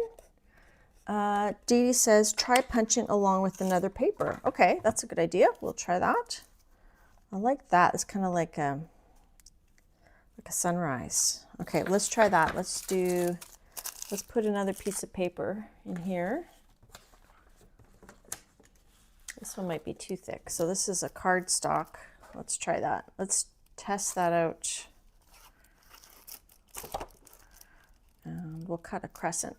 Speaker 1: Dede says, try punching along with another paper. Okay, that's a good idea. We'll try that. I like that. It's kind of like a sunrise. Okay, let's try that. Let's put another piece of paper in here. This one might be too thick. So this is a cardstock. Let's try that. Let's test that out. And we'll cut a crescent.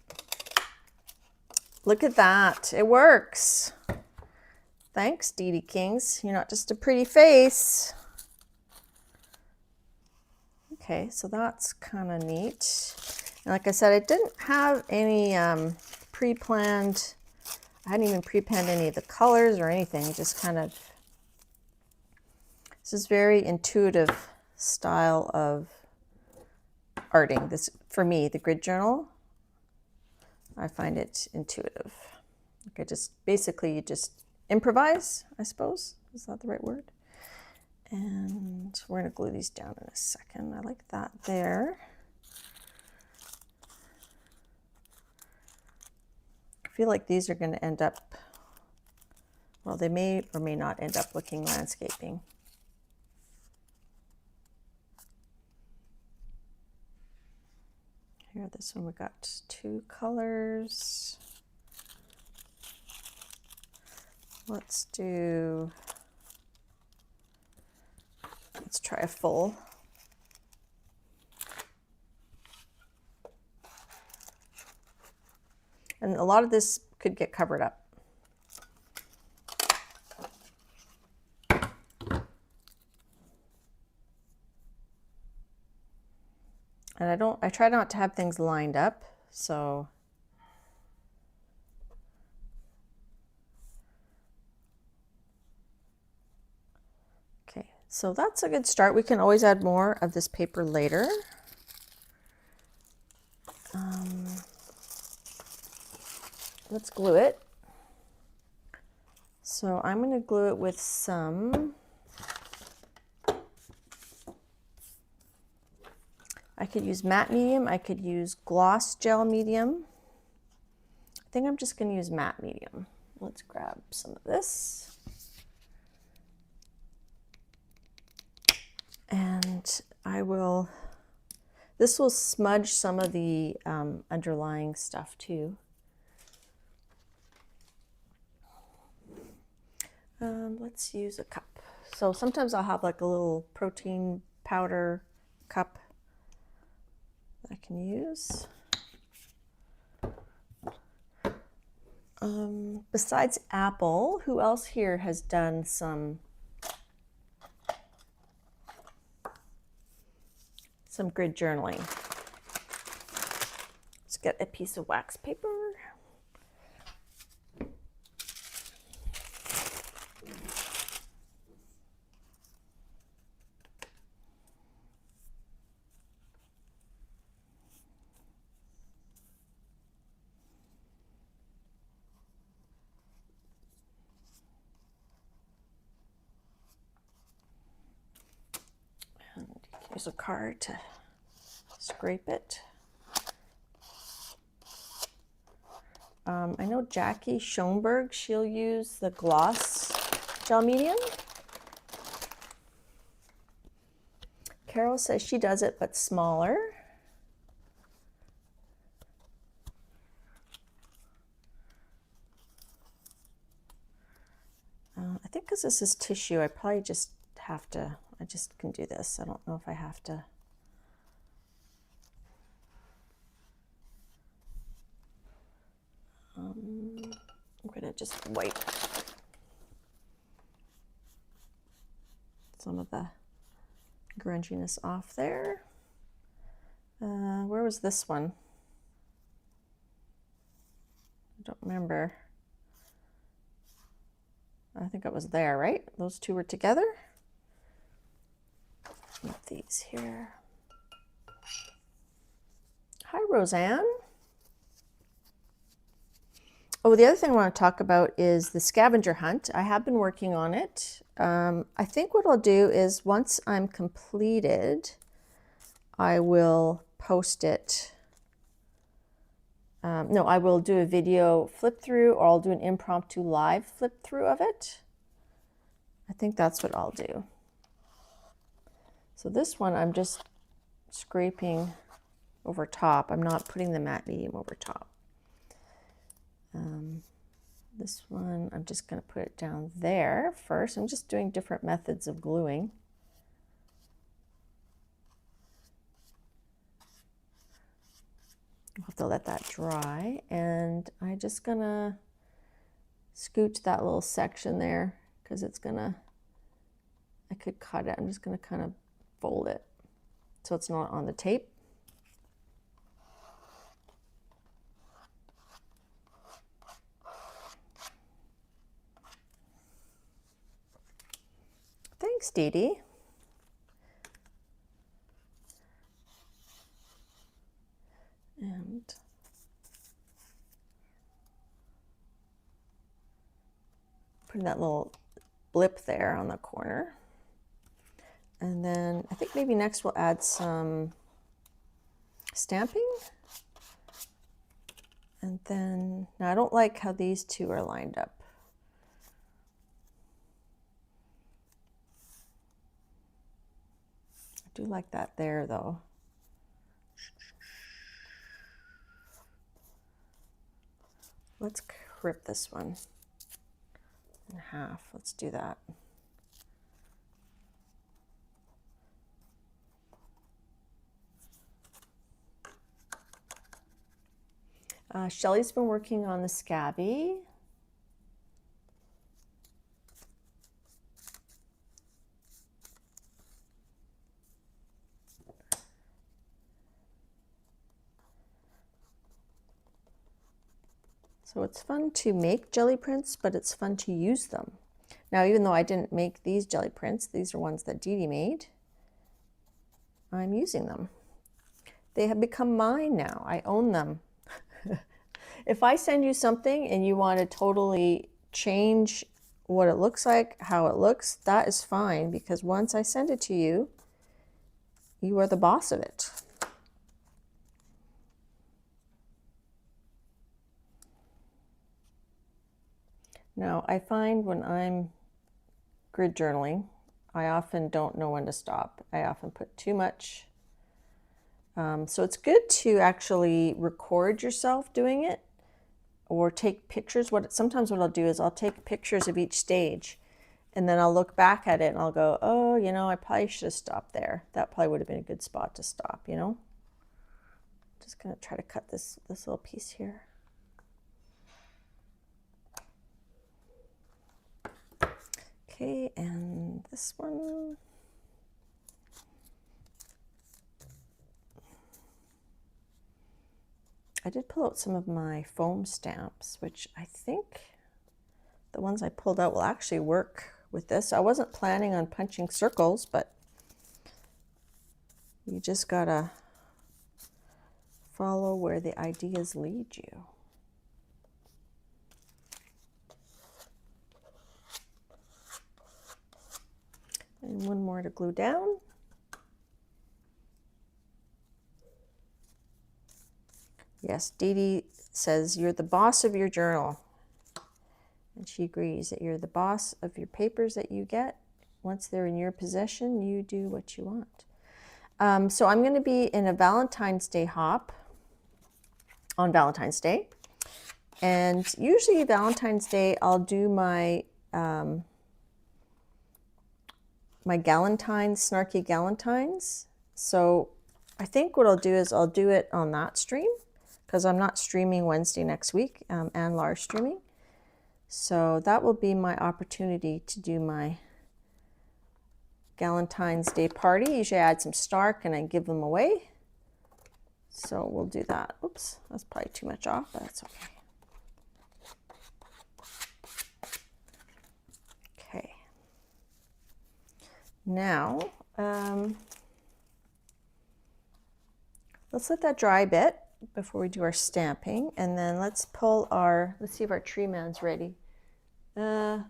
Speaker 1: Look at that. It works. Thanks, Dede Kings. You're not just a pretty face. Okay, so that's kind of neat. And like I said, I didn't have any pre-planned, I hadn't even pre-planned any of the colors or anything, just kind of, this is very intuitive style of arting. This, for me, the grid journal, I find it intuitive. Okay, just basically you just improvise, I suppose. Is that the right word? And we're going to glue these down in a second. I like that there. I feel like these are going to end up, well, they may or may not end up looking landscaping. Here, this one we got 2 colors. Let's try a full. And a lot of this could get covered up. And I try not to have things lined up, so okay, so that's a good start. We can always add more of this paper later. Let's glue it. So I'm going to glue it with some, I could use matte medium, I could use gloss gel medium. I think I'm just going to use matte medium. Let's grab some of this. And this will smudge some of the underlying stuff too. Let's use a cup. So sometimes I'll have like a little protein powder cup that I can use. Besides Apple, who else here has done some grid journaling? Let's get a piece of wax paper. Use a card to scrape it. I know Jackie Schoenberg, she'll use the gloss gel medium. Carol says she does it, but smaller. because this is tissue, I probably just have to, I just can do this. I don't know if I have to. I'm gonna just wipe some of the grunginess off there. Where was this one? I don't remember. I think it was there, right? Those two were together. Keep these here. Hi, Roseanne. Oh, the other thing I want to talk about is the scavenger hunt. I have been working on it. I think what I'll do is once I'm completed, I will post it. No, I will do a video flip through, or I'll do an impromptu live flip through of it. I think that's what I'll do. So this one I'm just scraping over top. I'm not putting the matte medium over top. This one I'm just going to put it down there first. I'm just doing different methods of gluing. I'll have to let that dry, and I'm just gonna scooch that little section there because it's gonna, I could cut it. I'm just gonna kind of fold it so it's not on the tape. Thanks, Dede. And putting that little blip there on the corner. And then I think maybe next we'll add some stamping. And then, now I don't like how these two are lined up. I do like that there though. Let's rip this one in half. Let's do that. Shelley's been working on the scabby. So it's fun to make jelly prints, but it's fun to use them. Now, even though I didn't make these jelly prints, these are ones that Dede made, I'm using them. They have become mine now. I own them. If I send you something and you want to totally change what it looks like, how it looks, that is fine, because once I send it to you, you are the boss of it. Now, I find when I'm grid journaling, I often don't know when to stop. I often put too much. So it's good to actually record yourself doing it or take pictures. Sometimes what I'll do is I'll take pictures of each stage, and then I'll look back at it and I'll go, oh, you know, I probably should have stopped there. That probably would have been a good spot to stop, you know? Just gonna try to cut this little piece here. Okay, and this one. I did pull out some of my foam stamps, which I think the ones I pulled out will actually work with this. I wasn't planning on punching circles, but you just gotta follow where the ideas lead you. And one more to glue down. Yes, Dede says you're the boss of your journal. And she agrees that you're the boss of your papers that you get. Once they're in your possession, you do what you want. So I'm going to be in a Valentine's Day hop on Valentine's Day. And usually Valentine's Day, I'll do my my galentines, snarky galentines. So I think what I'll do is I'll do it on that stream because I'm not streaming Wednesday next week, and Lara's streaming. So that will be my opportunity to do my Galentine's Day party. Usually I add some Stark and I give them away. So we'll do that. Oops, that's probably too much off, but that's okay. Okay. Now, let's let that dry a bit before we do our stamping, and then let's pull our, let's see if our tree man's ready. No,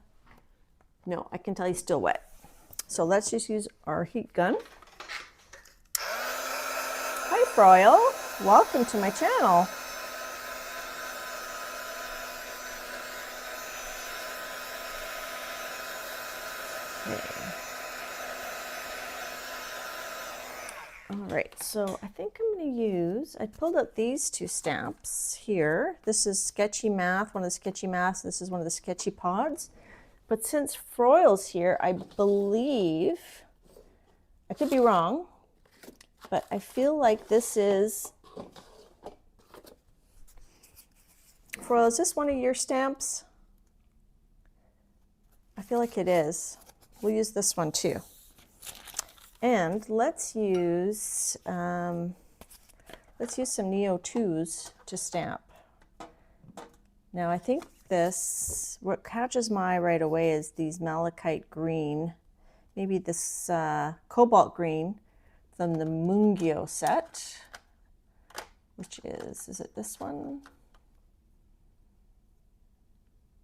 Speaker 1: I can tell he's still wet. So let's just use our heat gun. Hi, Froyle. Welcome to my channel. Okay. All right, so I think I'm going to use, I pulled out these two stamps here. This is Sketchy Math, one of the Sketchy Maths. This is one of the Sketchy Pods. But since Froyle's here, I believe, I could be wrong, but I feel like this is, Froyle, is this one of your stamps? I feel like it is. We'll use this one too. And let's use some Neo 2s to stamp. Now I think this, what catches my eye right away is these malachite green, maybe this cobalt green from the Mungyo set, which is it this one?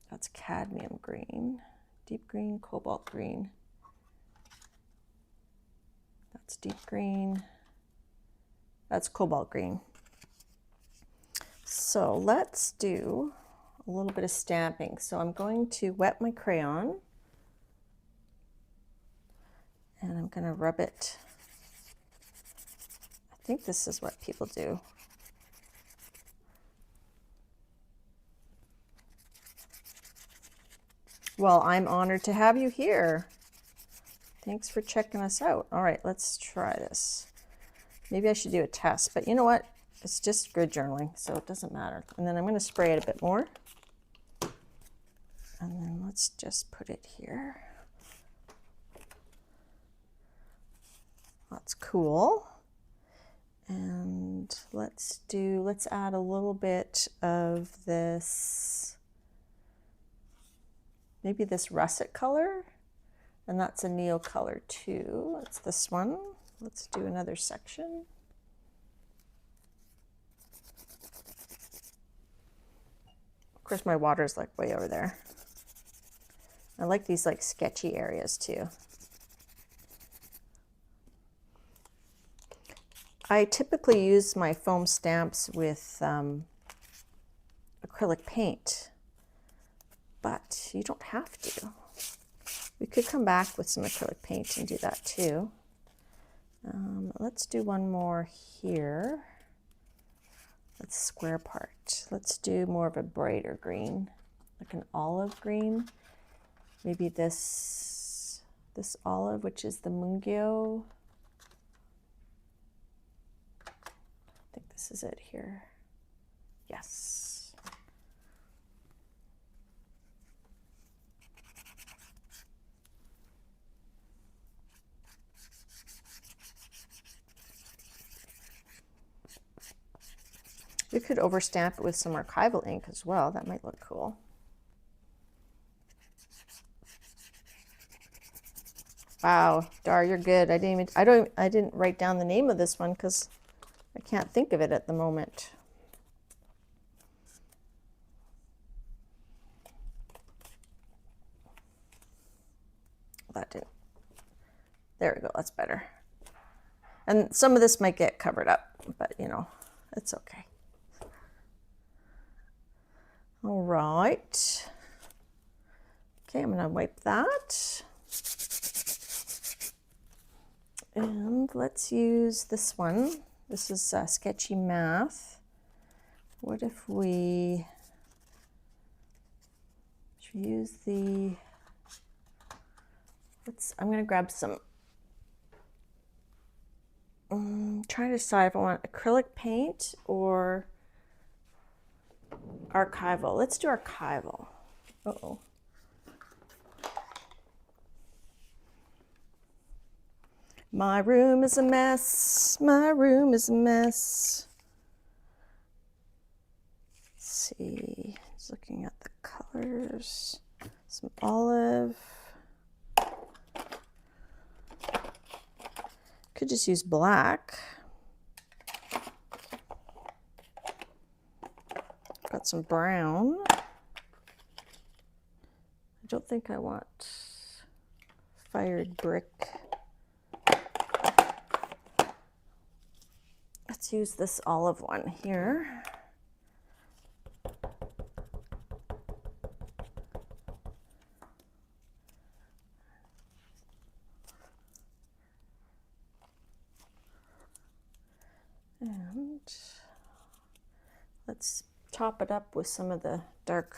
Speaker 1: That's cadmium green, deep green, cobalt green. That's deep green, that's cobalt green. So let's do a little bit of stamping. So I'm going to wet my crayon and I'm going to rub it. I think this is what people do. Well, I'm honored to have you here. Thanks for checking us out. All right, let's try this. Maybe I should do a test, but you know what? It's just grid journaling, so it doesn't matter. And then I'm going to spray it a bit more. And then let's just put it here. That's cool. And let's add a little bit of this, maybe this russet color. And that's a Neo color too. That's this one. Let's do another section. Of course, my water's like way over there. I like these like sketchy areas too. I typically use my foam stamps with acrylic paint, but you don't have to. We could come back with some acrylic paint and do that too. Let's do one more here. Let's square part. Let's do more of a brighter green, like an olive green. Maybe this olive, which is the Mungyo. I think this is it here. Yes. We could overstamp it with some archival ink as well. That might look cool. Wow, Dar, you're good. I didn't write down the name of this one because I can't think of it at the moment. That didn't. There we go. That's better. And some of this might get covered up, but you know, it's okay. All right. Okay, I'm going to wipe that. And let's use this one. This is Sketchy Math. What if we should use the, I'm going to grab some, trying to decide if I want acrylic paint or archival. Let's do archival. Uh-oh. My room is a mess. My room is a mess. Let's see. Just looking at the colors. Some olive. Could just use black. Got some brown. I don't think I want fired brick. Let's use this olive one here. And let's top it up with some of the dark.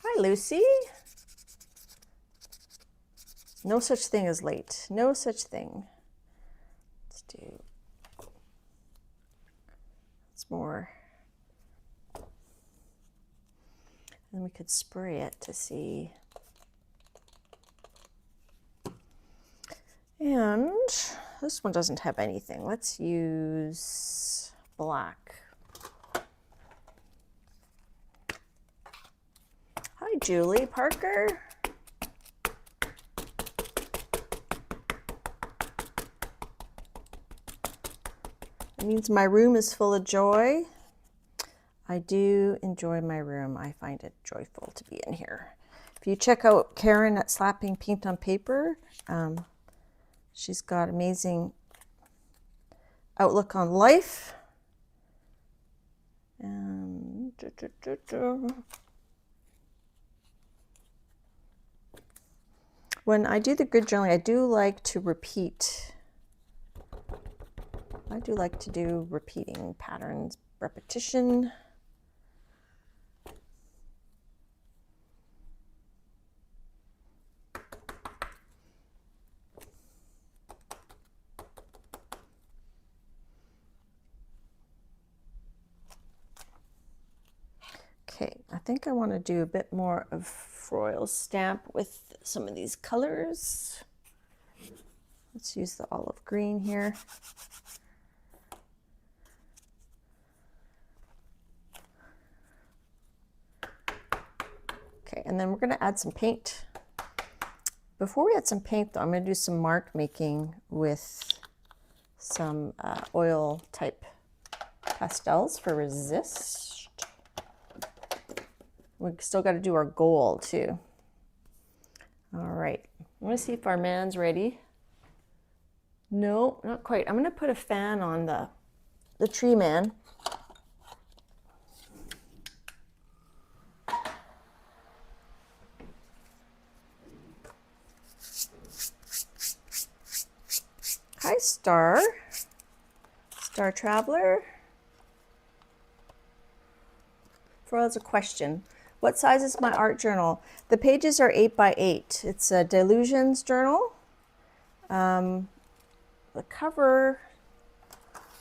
Speaker 1: Hi, Lucy. No such thing as late. No such thing. Let's do. It's more. And we could spray it to see. And this one doesn't have anything. Let's use black. Hi, Julie Parker. It means my room is full of joy. I do enjoy my room. I find it joyful to be in here. If you check out Karen at Slapping Paint on Paper, she's got amazing outlook on life. And when I do the grid journaling, I do like to repeat. I do like to do repeating patterns, repetition. Okay, I think I want to do a bit more of foil stamp with some of these colors. Let's use the olive green here. Okay, and then we're going to add some paint. Before we add some paint, though, I'm going to do some mark making with some oil type pastels for resist. We've still got to do our goal too. All right, I'm going to see if our man's ready. No, not quite. I'm going to put a fan on the tree man. Hi, Star Traveler. Has a question. What size is my art journal? The pages are 8 by 8. It's a Delusions journal. The cover,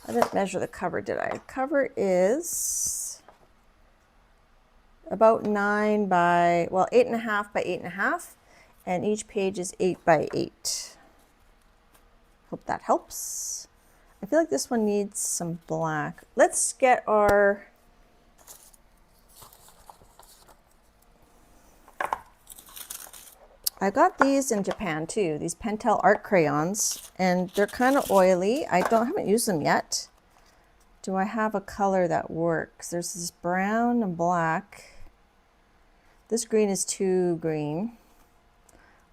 Speaker 1: I didn't measure the cover, did I? The cover is about 8.5 by 8.5, and each page is 8 by 8. Hope that helps. I feel like this one needs some black. Let's get our I got these in Japan too, these Pentel art crayons, and they're kind of oily. I haven't used them yet. Do I have a color that works? There's this brown and black. This green is too green.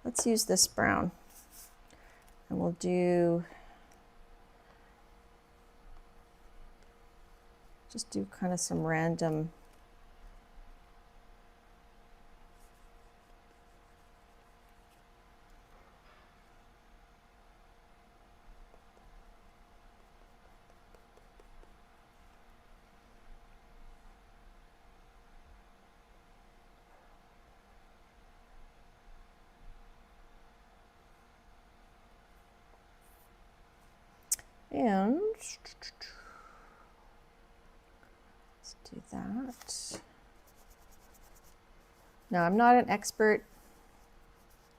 Speaker 1: Let's use this brown. And we'll just do kind of some random And let's do that. Now, I'm not an expert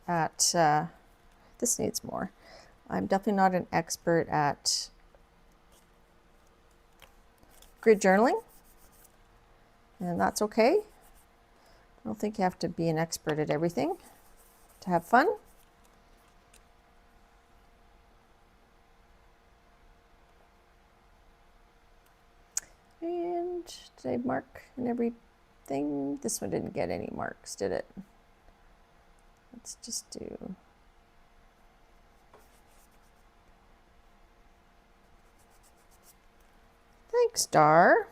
Speaker 1: at, this needs more. I'm definitely not an expert at grid journaling, and that's okay. I don't think you have to be an expert at everything to have fun. And did I mark in everything? This one didn't get any marks, did it? Let's just do... Thanks, Dar.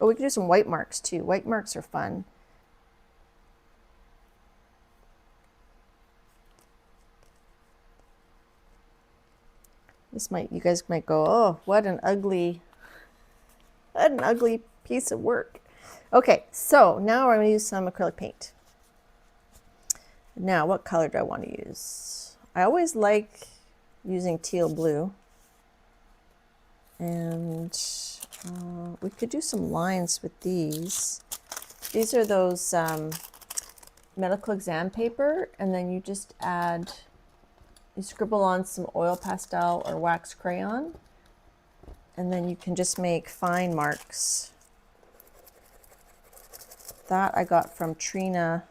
Speaker 1: Oh, we can do some white marks too. White marks are fun. This might, you guys might go, oh, what an ugly piece of work. Okay, so now we're going to use some acrylic paint. Now, what color do I want to use? I always like using teal blue. And we could do some lines with these. These are those medical exam paper, and then you just add, you scribble on some oil pastel or wax crayon, and then you can just make fine marks. That I got from Trina.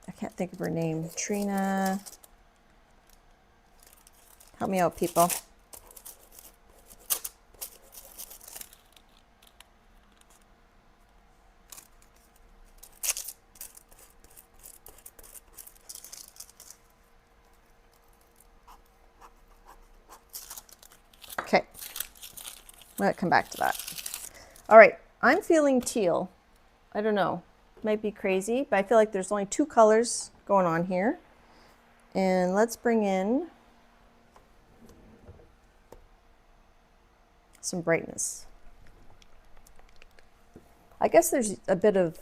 Speaker 1: I can't think of her name. Trina. Help me out, people. Okay, I'm gonna come back to that. All right, I'm feeling teal. I don't know, might be crazy, but I feel like there's only two colors going on here. And let's bring in some brightness. I guess there's a bit of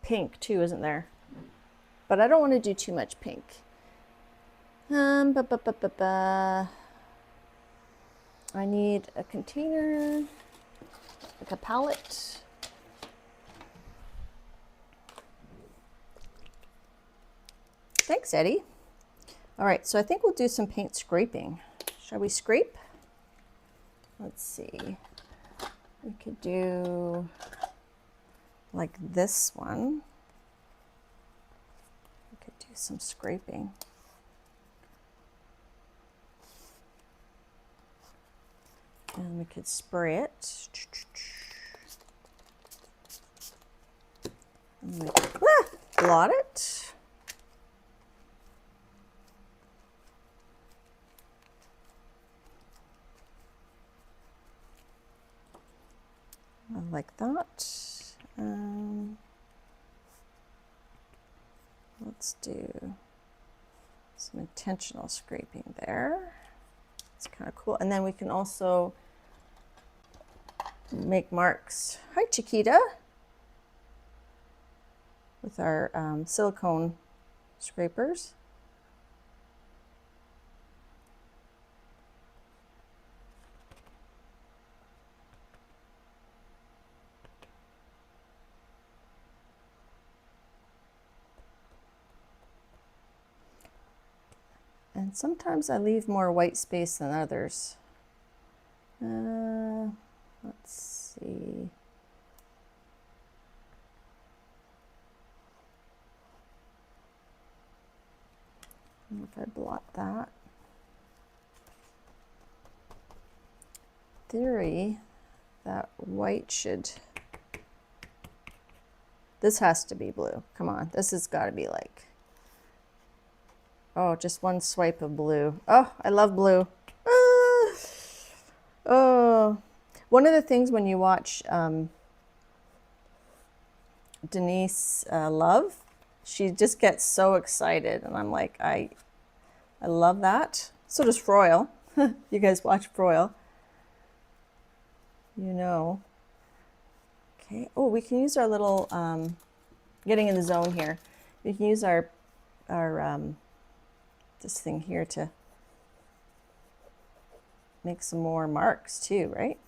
Speaker 1: pink too, isn't there? But I don't want to do too much pink. I need a container, like a palette. Thanks, Eddie. All right, so I think we'll do some paint scraping. Shall we scrape? Let's see. We could do like this one. We could do some scraping. And we could spray it. And we could, blot it. Like that. Let's do some intentional scraping there. It's kind of cool. And then we can also make marks. Hi, Chiquita. With our silicone scrapers. And sometimes I leave more white space than others. Let's see. If I blot that. Theory, that white should, this has to be blue. Come on, this has got to be like, oh, just one swipe of blue. Oh, I love blue. Ah. Oh, one of the things when you watch Denise Love, she just gets so excited, and I'm like, I love that. So does Froyle. You guys watch Froyle, you know. Okay. Oh, we can use our little getting in the zone here. We can use our this thing here to make some more marks too, right?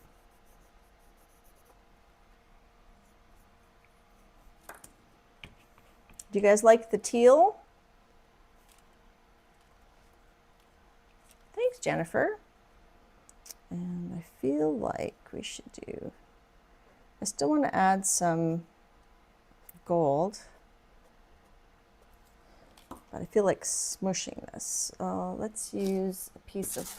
Speaker 1: Do you guys like the teal? Thanks, Jennifer. And I feel like we should do, I still want to add some gold, but I feel like smushing this. Let's use a piece of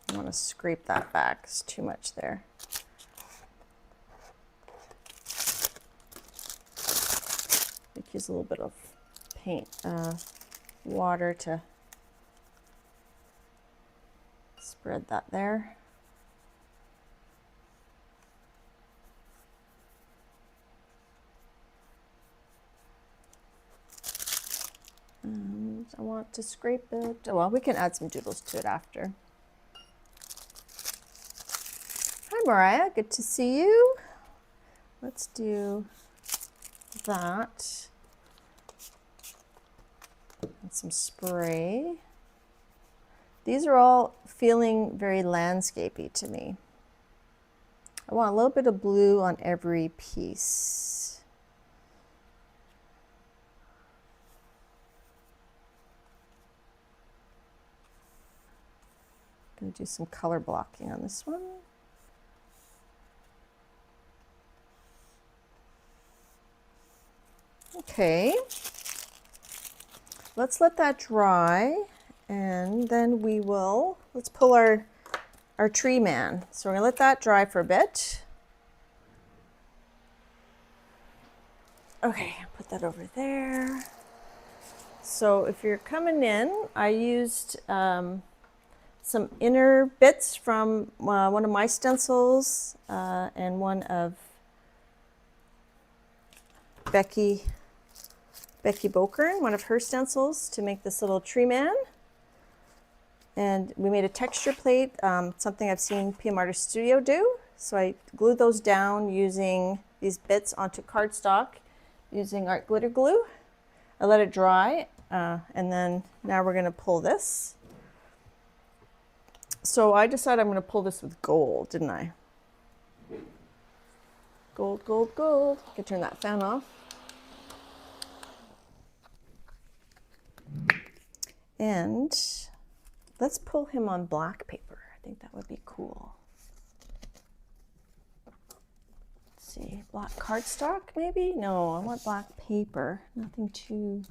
Speaker 1: I want to scrape that back. It's too much there. Use a little bit of paint, water to spread that there. And I want to scrape it. Oh, well, we can add some doodles to it after. Hi, Mariah. Good to see you. Let's do that. And some spray. These are all feeling very landscapey to me. I want a little bit of blue on every piece. I'm going to do some color blocking on this one. Okay. Let's let that dry, and then we will, let's pull our tree man. So we're gonna let that dry for a bit. Okay, put that over there. So if you're coming in, I used some inner bits from one of my stencils and one of Becky Bokern, one of her stencils, to make this little tree man. And we made a texture plate, something I've seen PM Artist Studio do. So I glued those down using these bits onto cardstock using art glitter glue. I let it dry, and then now we're gonna pull this. So I decided I'm gonna pull this with gold, didn't I? Gold, gold, gold. I can turn that fan off. And let's pull him on black paper. I think that would be cool. Let's see, black cardstock maybe? No, I want black paper. Nothing too...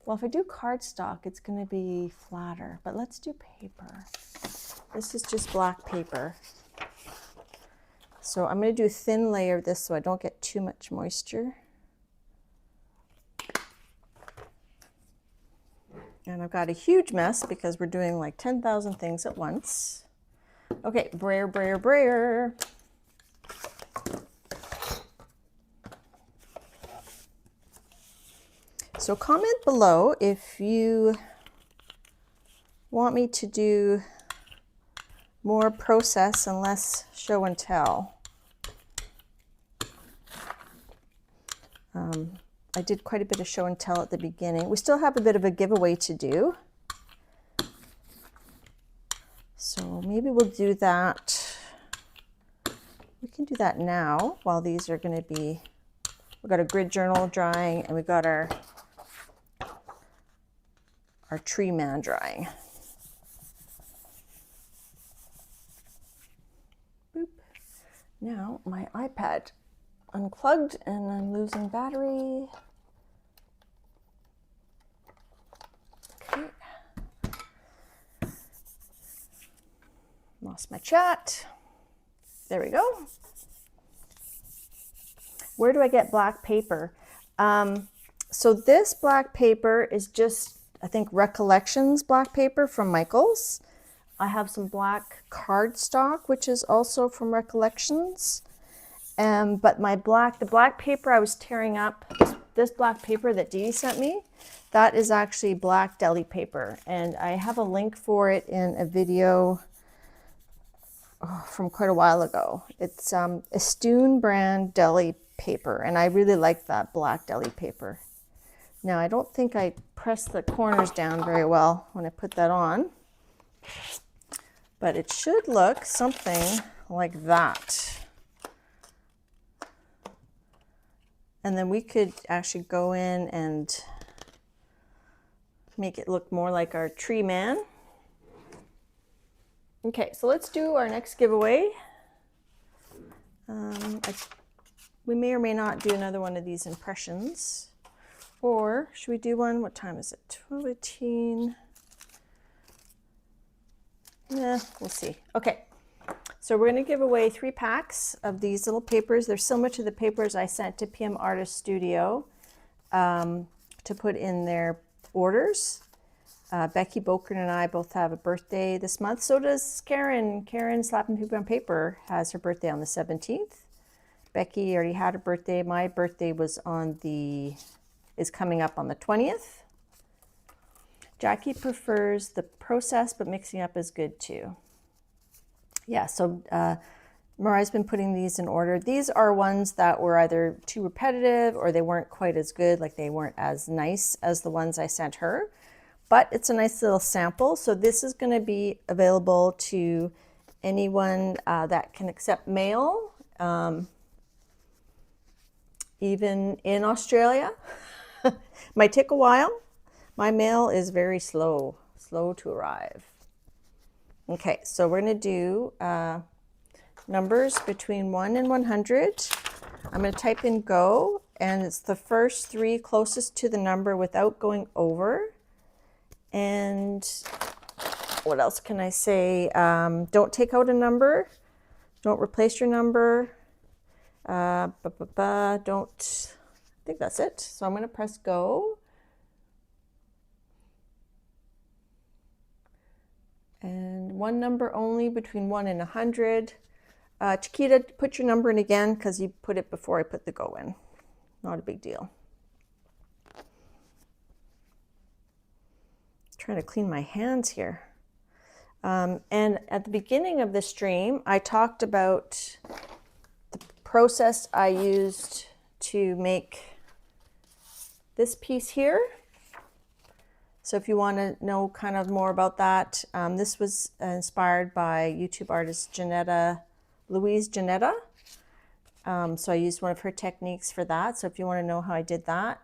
Speaker 1: Well, if I do cardstock, it's going to be flatter, but let's do paper. This is just black paper. So I'm going to do a thin layer of this so I don't get too much moisture. And I've got a huge mess because we're doing like 10,000 things at once. Okay, brayer, brayer, brayer. So comment below if you want me to do more process and less show and tell. I did quite a bit of show and tell at the beginning. We still have a bit of a giveaway to do. So maybe we'll do that. We can do that now while these are going to be, we've got a grid journal drying and we've got our tree man drying. Boop. Now my iPad unplugged and I'm losing battery. Okay. Lost my chat. There we go. Where do I get black paper? So this black paper is just, I think, Recollections black paper from Michaels. I have some black cardstock, which is also from Recollections. But the black paper I was tearing up, this black paper that Dede sent me, that is actually black deli paper, and I have a link for it in a video from quite a while ago. It's Estoon brand deli paper, and I really like that black deli paper. Now, I don't think I pressed the corners down very well when I put that on, but it should look something like that. And then we could actually go in and make it look more like our tree man. Okay, so let's do our next giveaway. We may or may not do another one of these impressions. Or should we do one? What time is it? 12:18. Yeah, we'll see. Okay, so we're going to give away 3 packs of these little papers. They're similar to the papers I sent to PM Artist Studio to put in their orders. Becky Bokern and I both have a birthday this month. So does Karen. Karen Slapping People on Paper has her birthday on the 17th. Becky already had her birthday. My birthday was is coming up on the 20th. Jackie prefers the process, but mixing up is good too. Yeah, so Mariah's been putting these in order. These are ones that were either too repetitive or they weren't quite as good, like they weren't as nice as the ones I sent her. But it's a nice little sample. So this is going to be available to anyone that can accept mail, even in Australia. Might take a while. My mail is very slow to arrive. Okay, so we're going to do numbers between 1 and 100. I'm going to type in go, and it's the first 3 closest to the number without going over. And what else can I say? Don't take out a number. Don't replace your number. Don't. I think that's it. So I'm going to press go. And one number only between 1 and 100. Chiquita, put your number in again because you put it before I put the go in. Not a big deal. Trying to clean my hands here. And at the beginning of the stream, I talked about the process I used to make this piece here. So if you want to know kind of more about that, this was inspired by YouTube artist Louise Janetta. So I used one of her techniques for that. So if you want to know how I did that,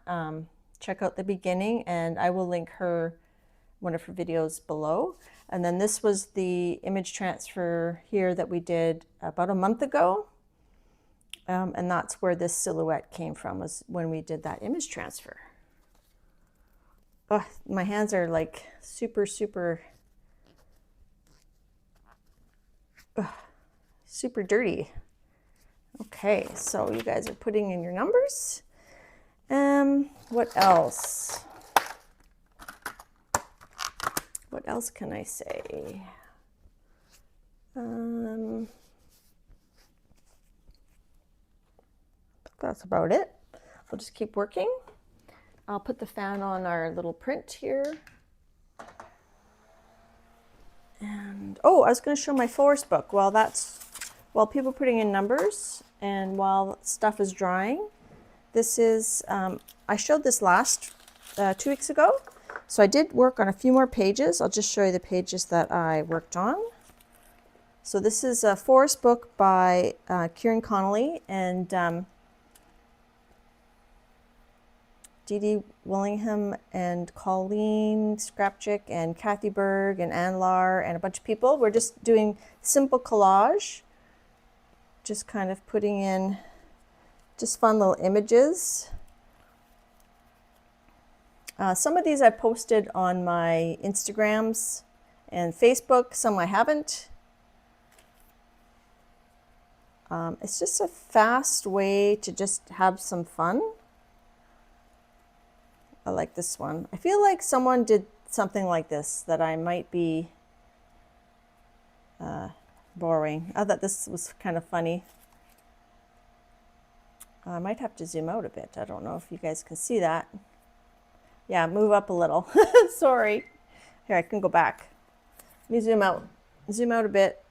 Speaker 1: check out the beginning, and I will link one of her videos below. And then this was the image transfer here that we did about a month ago. And that's where this silhouette came from, was when we did that image transfer. Oh, my hands are like super dirty. Okay, so you guys are putting in your numbers. What else? What else can I say? That's about it. We'll just keep working. I'll put the fan on our little print here. And oh, I was going to show my forest book. While people are putting in numbers and while stuff is drying, this is, I showed this last 2 weeks ago. So I did work on a few more pages. I'll just show you the pages that I worked on. So this is a forest book by Kieran Connolly and Dede Willingham and Colleen Scrapchick and Kathy Berg and Ann Lar and a bunch of people. We're just doing simple collage, just kind of putting in just fun little images. Some of these I posted on my Instagrams and Facebook, some I haven't. It's just a fast way to just have some fun. I like this one. I feel like someone did something like this that I might be borrowing. I thought this was kind of funny. I might have to zoom out a bit. I don't know if you guys can see that. Yeah, move up a little. Sorry. Here, I can go back. Let me zoom out. Zoom out a bit.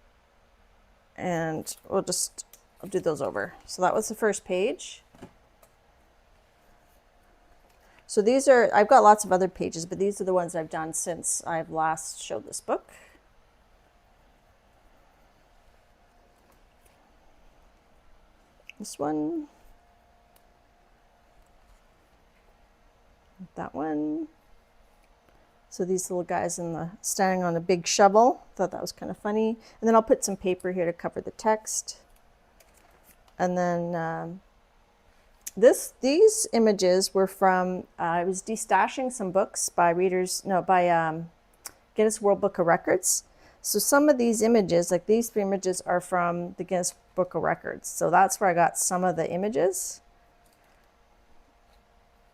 Speaker 1: And I'll do those over. So that was the first page. So these are, I've got lots of other pages, but these are the ones I've done since I've last showed this book. This one. That one. So these little guys standing on a big shovel. Thought that was kind of funny. And then I'll put some paper here to cover the text. And then these images were from, I was destashing some books by Guinness World Book of Records. So some of these images, like these 3 images, are from the Guinness Book of Records. So that's where I got some of the images.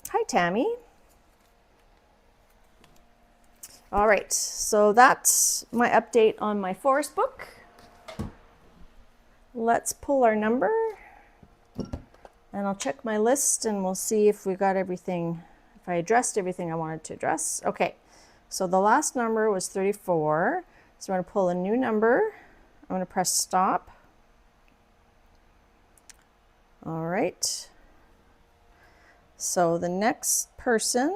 Speaker 1: Hi, Tammy. All right, so that's my update on my forest book. Let's pull our number. And I'll check my list and we'll see if we got everything, if I addressed everything I wanted to address. Okay, so the last number was 34. So I'm going to pull a new number. I'm going to press stop. All right. So the next person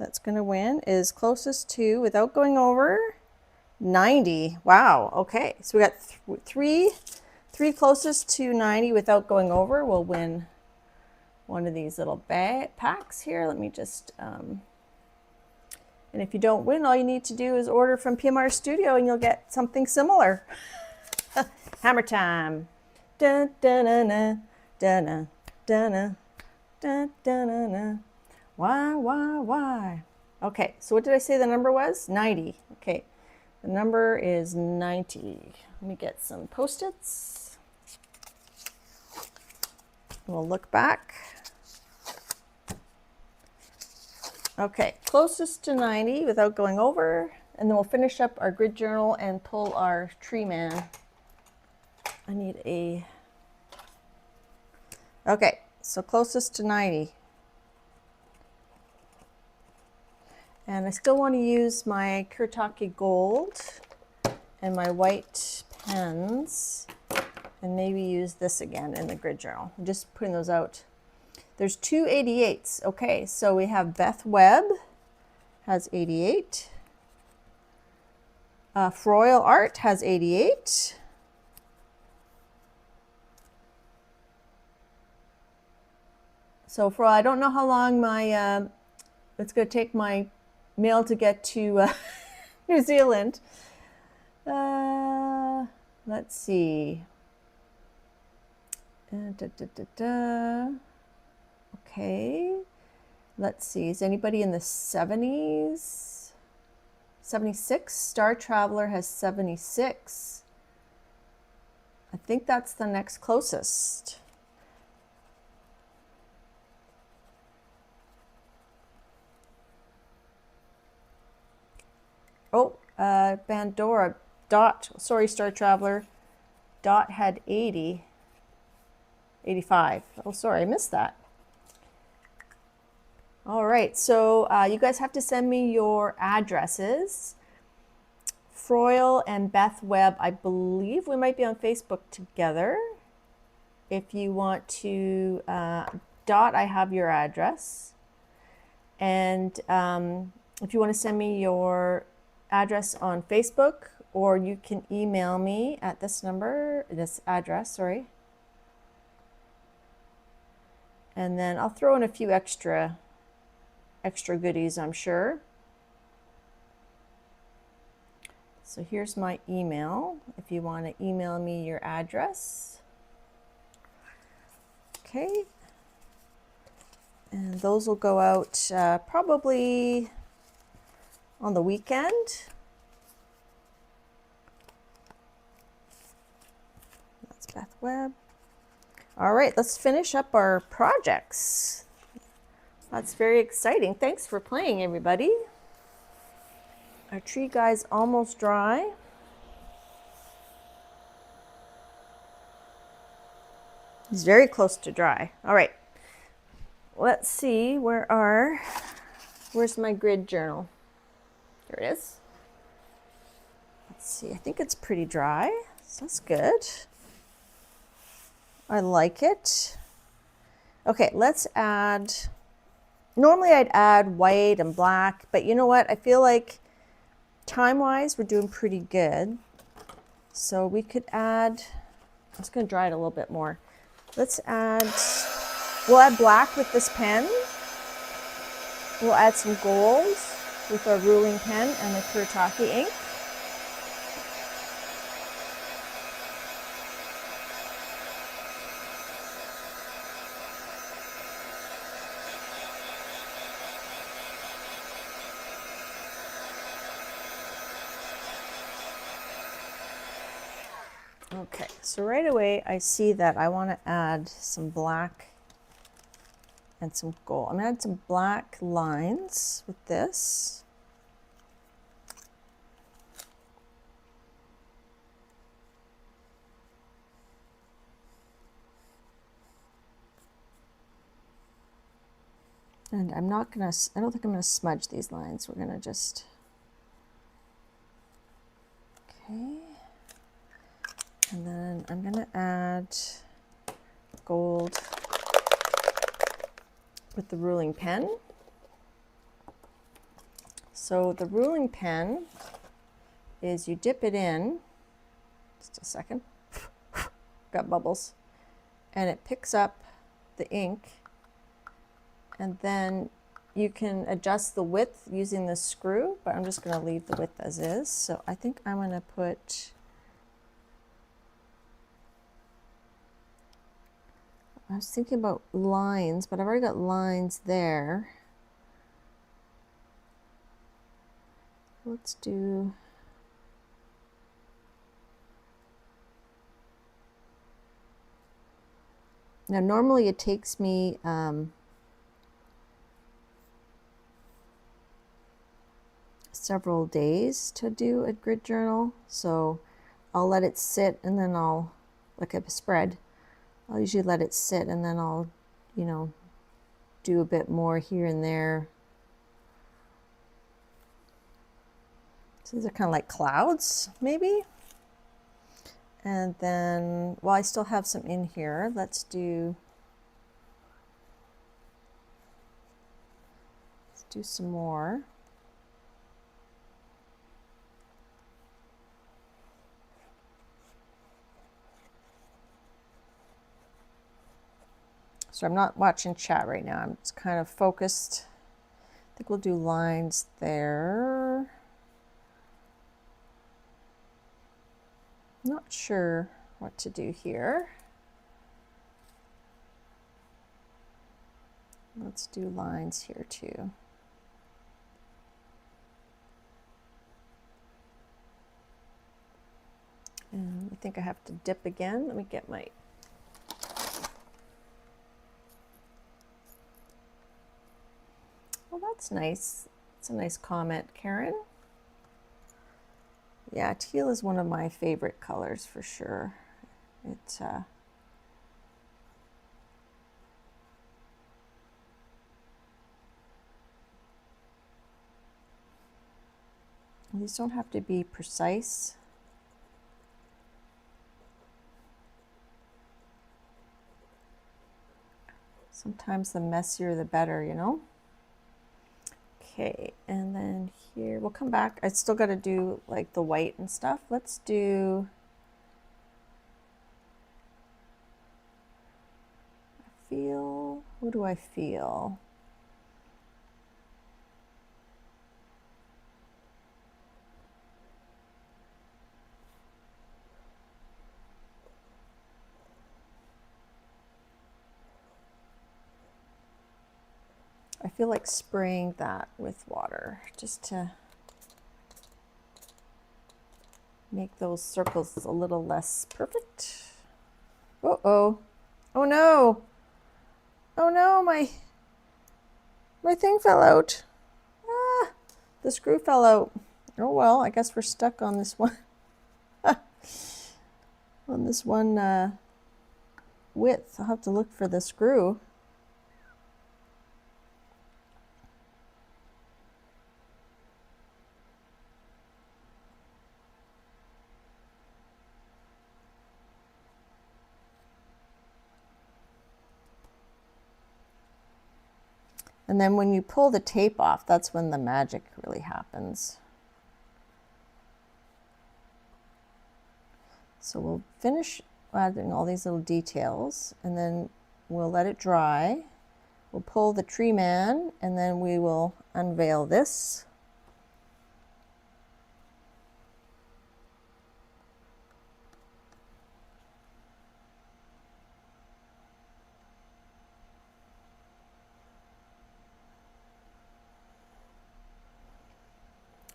Speaker 1: that's going to win is closest to, without going over, 90. Wow, okay. So we got three closest to 90 without going over will win one of these little packs here. Let me just, and if you don't win, all you need to do is order from PMR Studio and you'll get something similar. Hammer time. Dun, dun, dun, dun, dun, dun, dun, dun, dun. Why? Okay, so what did I say the number was? 90. Okay, the number is 90. Let me get some Post-its. We'll look back. Okay, closest to 90 without going over, and then we'll finish up our grid journal and pull our tree man. I need a, okay, so closest to 90. And I still want to use my Kuretake Gold and my white pens and maybe use this again in the grid journal. I'm just putting those out. There's 2 88s. Okay, so we have Beth Webb has 88. Froyle Art has 88. So Froyle, I don't know how long it's going to take my mail to get to New Zealand. Let's see. Okay, let's see, is anybody in the 70s? 76, Star Traveler has 76. I think that's the next closest. Oh, Bandora, Dot, sorry Star Traveler, Dot had 80, 85. Oh, sorry, I missed that. All right, so you guys have to send me your addresses. Froyle and Beth Webb, I believe we might be on Facebook together. If you want to, Dot, I have your address. And if you want to send me your address on Facebook, or you can email me at this number, this address, sorry. And then I'll throw in a few extra goodies, I'm sure. So here's my email if you want to email me your address. Okay. And those will go out probably on the weekend. That's Beth Webb. All right, let's finish up our projects. That's very exciting. Thanks for playing, everybody. Our tree guy's almost dry. He's very close to dry. All right. let's see, where's my grid journal? Here it is. Let's see, I think it's pretty dry, so that's good. I like it. Okay, let's add, normally I'd add white and black, but you know what? I feel like time-wise, we're doing pretty good. So we could add, I'm just gonna dry it a little bit more. Let's add, we'll add black with this pen. We'll add some gold with our ruling pen and the Kuretake ink. Okay, so right away I see that I want to add some black and some gold. I'm going to add some black lines with this. And I don't think I'm going to smudge these lines. We're going to just, okay. And then I'm going to add gold with the ruling pen. So the ruling pen is you dip it in, just a second, got bubbles, and it picks up the ink, and then you can adjust the width using the screw, but I'm just going to leave the width as is. So I think I'm going to put, I was thinking about lines, but I've already got lines there. Let's do, now normally it takes me several days to do a grid journal, so I'll let it sit, and then I'll, like a spread, I'll usually let it sit, and then I'll, you know, do a bit more here and there. So these are kind of like clouds, maybe. And then, well, I still have some in here. Let's do some more. So I'm not watching chat right now. I'm just kind of focused. I think we'll do lines there. Not sure what to do here. Let's do lines here too. And I think I have to dip again. Let me get my, well, that's nice. That's a nice comment, Karen. Yeah, teal is one of my favorite colors for sure. It's these don't have to be precise. Sometimes the messier the better, you know? Okay, and then here, we'll come back. I still got to do like the white and stuff. Let's do, what do I feel? I feel like spraying that with water just to make those circles a little less perfect. Uh-oh. Oh no. Oh no, my thing fell out. Ah, the screw fell out. Oh well, I guess we're stuck on this one. On this one width. I'll have to look for the screw. And then when you pull the tape off, that's when the magic really happens. So we'll finish adding all these little details, and then we'll let it dry. We'll pull the tree man, and then we will unveil this.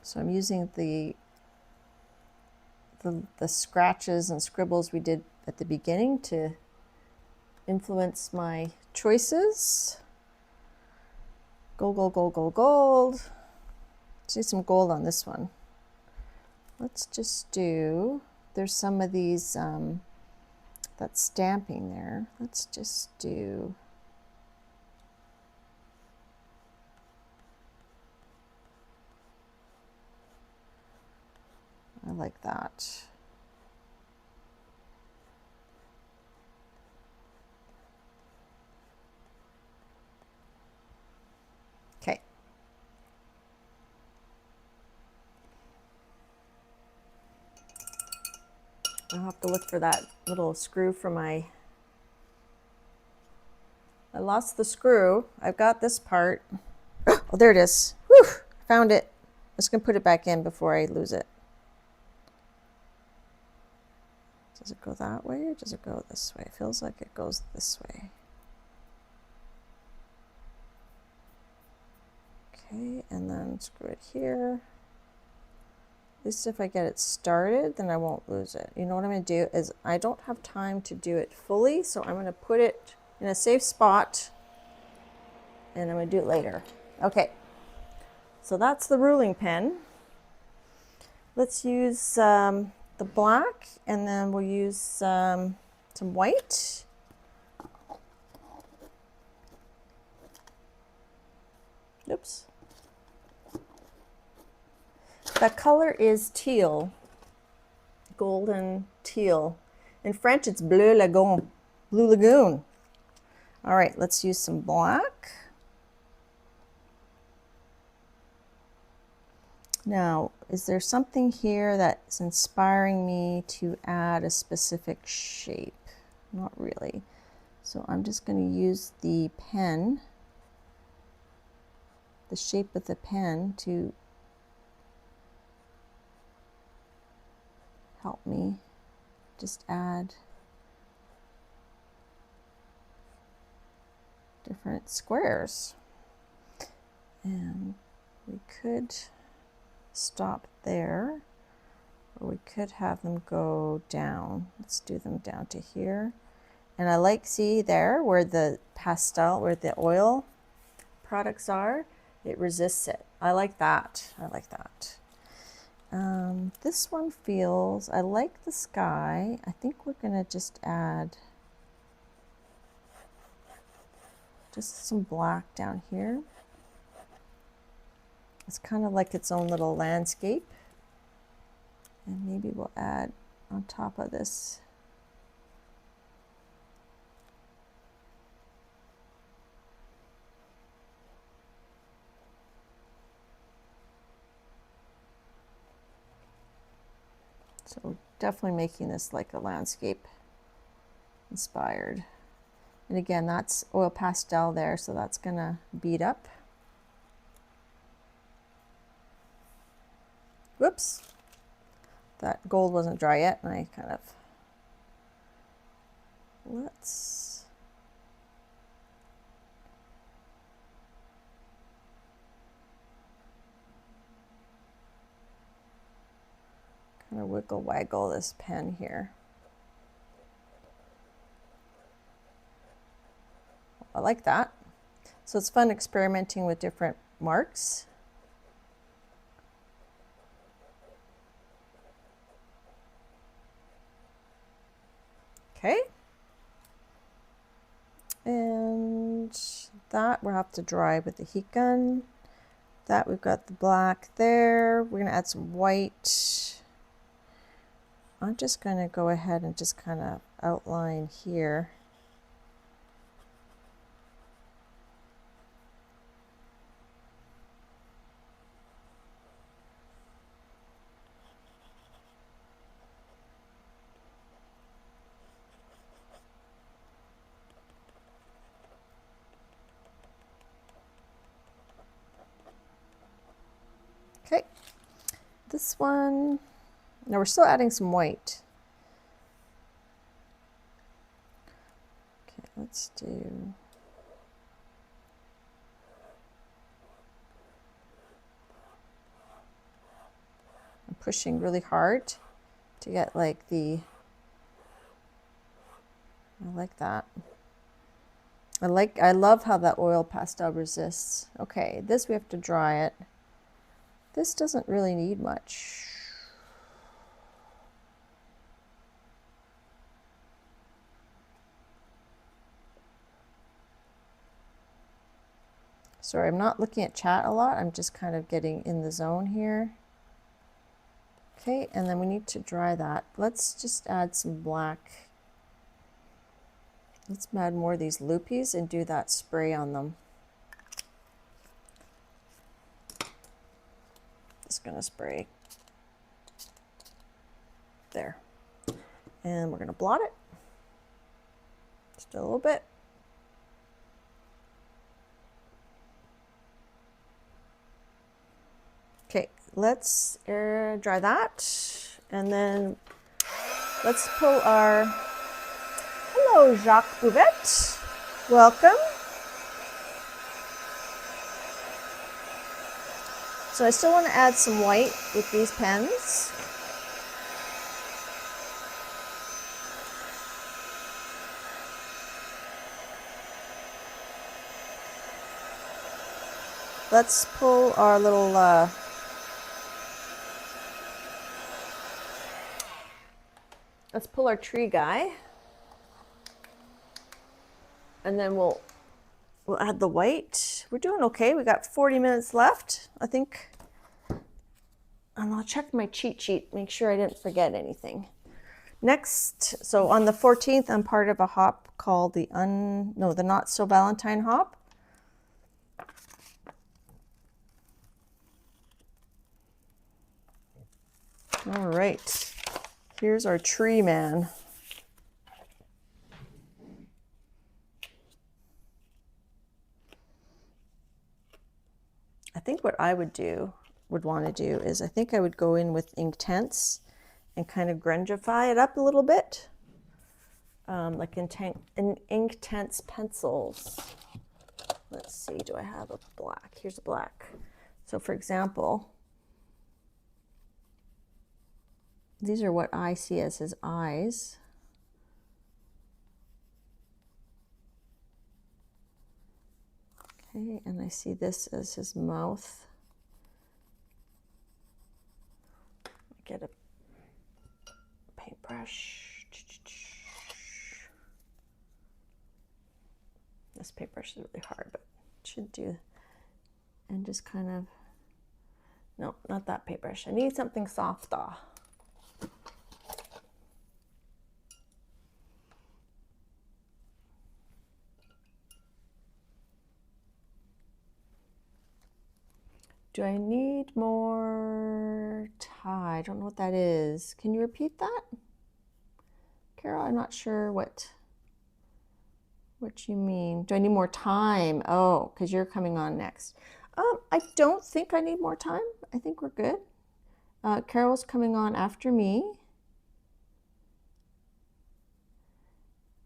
Speaker 1: So I'm using the scratches and scribbles we did at the beginning to influence my choices. Gold, gold, gold, gold, gold. See some gold on this one. Let's just do, there's some of these, that stamping there. Let's just do I like that. Okay. I'll have to look for that little screw for my, I lost the screw. I've got this part. Oh, there it is. Whew, found it. I'm just gonna put it back in before I lose it. Does it go that way or does it go this way? It feels like it goes this way. Okay, and then screw it here. At least if I get it started, then I won't lose it. You know what I'm going to do is I don't have time to do it fully, so I'm going to put it in a safe spot and I'm going to do it later. Okay, so that's the ruling pen. Let's use the black, and then we'll use some white. Oops. The color is teal, golden teal. In French, it's bleu lagoon, blue lagoon. All right, let's use some black. Now, is there something here that's inspiring me to add a specific shape? Not really. So I'm just going to use the pen, the shape of the pen, to help me just add different squares. And we could stop there, or we could have them go down. Let's do them down to here. And I like, see there where the pastel, where the oil products are, it resists it. I like that. I like that. This one feels, I like the sky. I think we're gonna just add just some black down here. It's kind of like its own little landscape. And maybe we'll add on top of this so definitely making this like a landscape inspired. And again, that's oil pastel there, so that's gonna bead up. Whoops, that gold wasn't dry yet, and I kind of, let's kind of wiggle waggle this pen here. I like that. So it's fun experimenting with different marks. Okay. And that we'll have to dry with the heat gun. That we've got the black there. We're going to add some white. I'm just going to go ahead and just kind of outline here. This one, now we're still adding some white. Okay, let's do, I'm pushing really hard to get like the, I like that. I love how that oil pastel resists. Okay, this we have to dry it. This doesn't really need much. Sorry, I'm not looking at chat a lot. I'm just kind of getting in the zone here. Okay, and then we need to dry that. Let's just add some black. Let's add more of these loopies and do that spray on them. Just gonna spray there. And we're gonna blot it. Just a little bit. Okay, let's air dry that. And then let's pull our, hello Jacques Bouvette, welcome. So I still want to add some white with these pens. Let's pull our little let's pull our tree guy, and then we'll add the white. We're doing okay. We got 40 minutes left, I think. And I'll check my cheat sheet, make sure I didn't forget anything. Next, so on the 14th, I'm part of a hop called the Not So Valentine hop. All right, here's our tree man. I think what I would want to do is I think I would go in with Inktense and kind of grungify it up a little bit, like in Inktense pencils. Let's see, do I have a black? Here's a black. So for example, these are what I see as his eyes. Okay, and I see this as his mouth. Get a paintbrush. This paintbrush is really hard, but it should do. And just kind of, no, not that paintbrush. I need something softer. Do I need more tie? I don't know what that is. Can you repeat that? Carol, I'm not sure what you mean. Do I need more time? Oh, because you're coming on next. I don't think I need more time. I think we're good. Carol's coming on after me.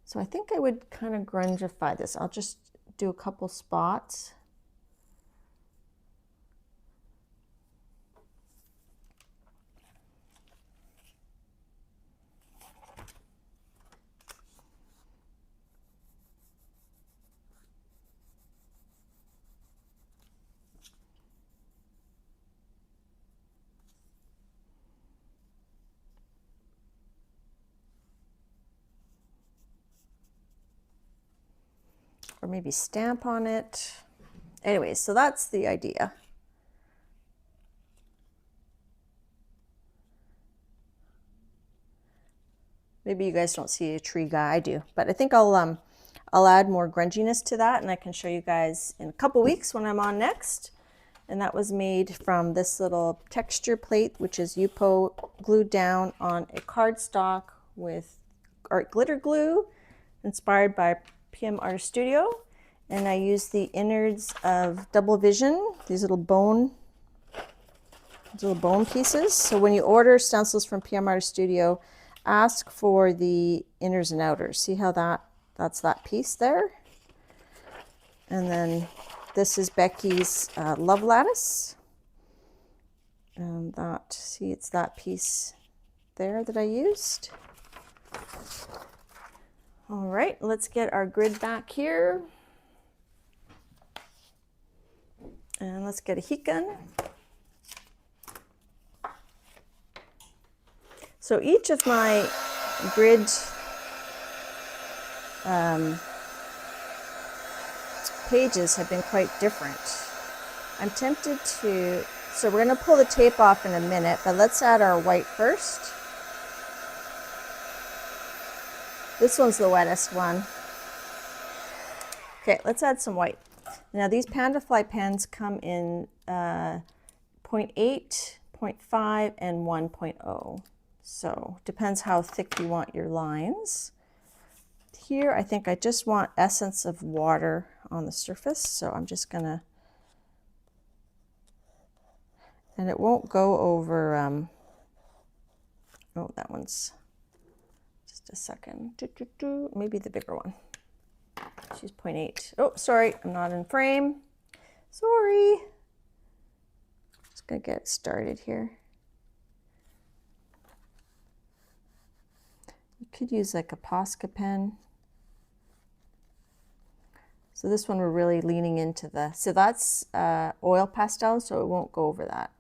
Speaker 1: So I think I would kind of grungify this. I'll just do a couple spots. Or maybe stamp on it. Anyways, so that's the idea. Maybe you guys don't see a tree guy, I do, but I think I'll add more grunginess to that, and I can show you guys in a couple weeks when I'm on next. And that was made from this little texture plate, which is Yupo glued down on a cardstock with art glitter glue, inspired by PM Artist Studio. And I used the innards of Double Vision, these little bone little bone pieces. So when you order stencils from PM Artist Studio, ask for the inners and outers. See how that's that piece there? And then this is Becky's Love Lattice. And that, see, it's that piece there that I used. All right, let's get our grid back here. And let's get a heat gun. So each of my grid pages have been quite different. I'm tempted to, so we're going to pull the tape off in a minute, but let's add our white first. This one's the wettest one. Okay, let's add some white. Now these Pandafly pens come in 0.8, 0.5, and 1.0. So depends how thick you want your lines. Here I think I just want essence of water on the surface, so I'm just gonna, and it won't go over, oh, that one's, just a second, maybe the bigger one. She's 0.8. Oh, sorry, I'm not in frame. Sorry. Just gonna get started here. You could use like a Posca pen. So this one we're really leaning into the, so that's oil pastel, so it won't go over that.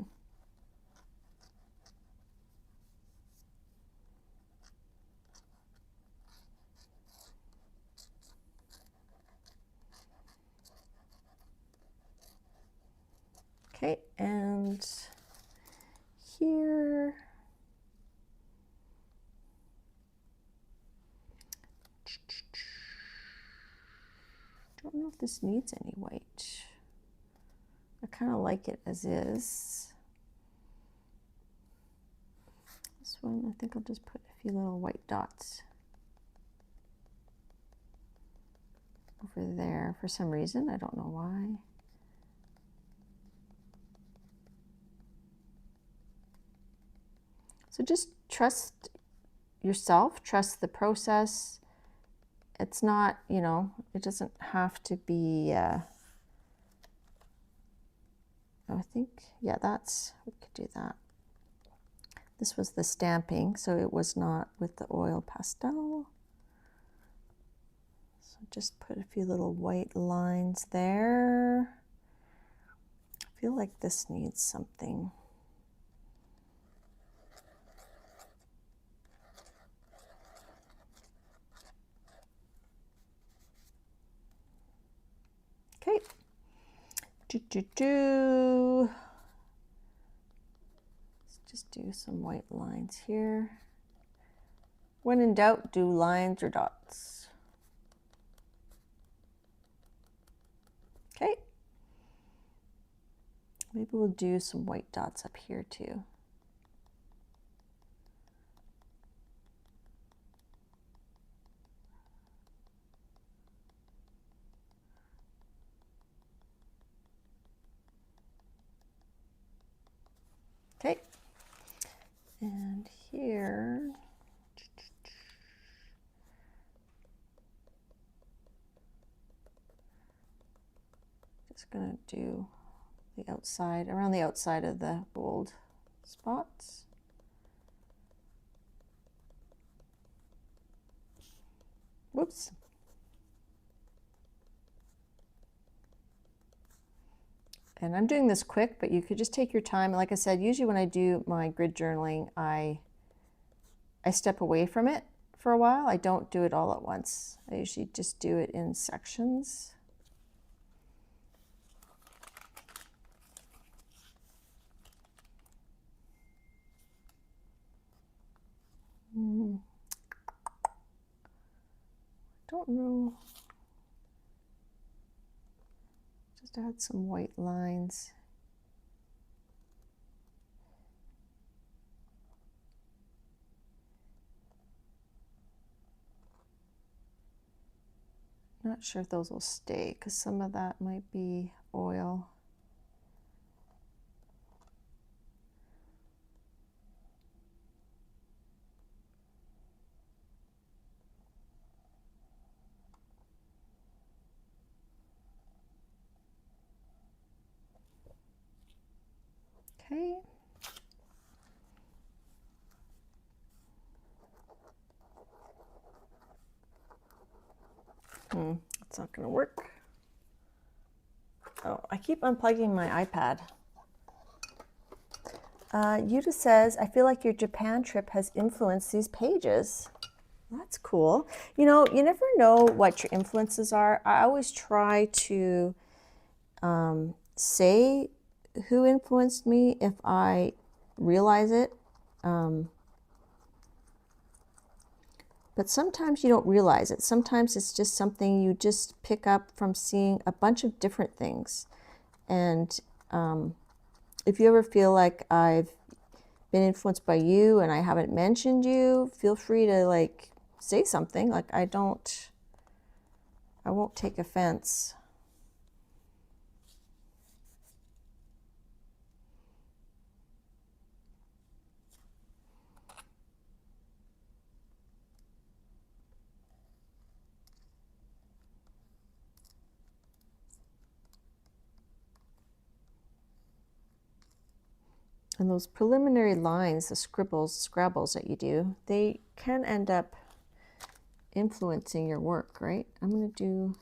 Speaker 1: Okay, and here, don't know if this needs any white. I kind of like it as is. This one, I think I'll just put a few little white dots over there for some reason. I don't know why. So just trust yourself, trust the process. It's not, you know, it doesn't have to be, I think, yeah, that's, we could do that. This was the stamping, so it was not with the oil pastel. So just put a few little white lines there. I feel like this needs something. Okay. Let's just do some white lines here. When in doubt, do lines or dots. Okay. Maybe we'll do some white dots up here too. Okay, and here, just gonna do the outside, around the outside of the bold spots. Whoops. And I'm doing this quick, but you could just take your time. Like I said, usually when I do my grid journaling, I step away from it for a while. I don't do it all at once. I usually just do it in sections. Don't know. Just add some white lines. Not sure if those will stay because some of that might be oil. Okay. It's not going to work. Oh, I keep unplugging my iPad. Yuta says, I feel like your Japan trip has influenced these pages. That's cool. You know, you never know what your influences are. I always try to say who influenced me if I realize it. But sometimes you don't realize it. Sometimes it's just something you just pick up from seeing a bunch of different things. And if you ever feel like I've been influenced by you and I haven't mentioned you, feel free to like say something. Like I won't take offense. And those preliminary lines, the scrabbles that you do, they can end up influencing your work, right? I'm going to do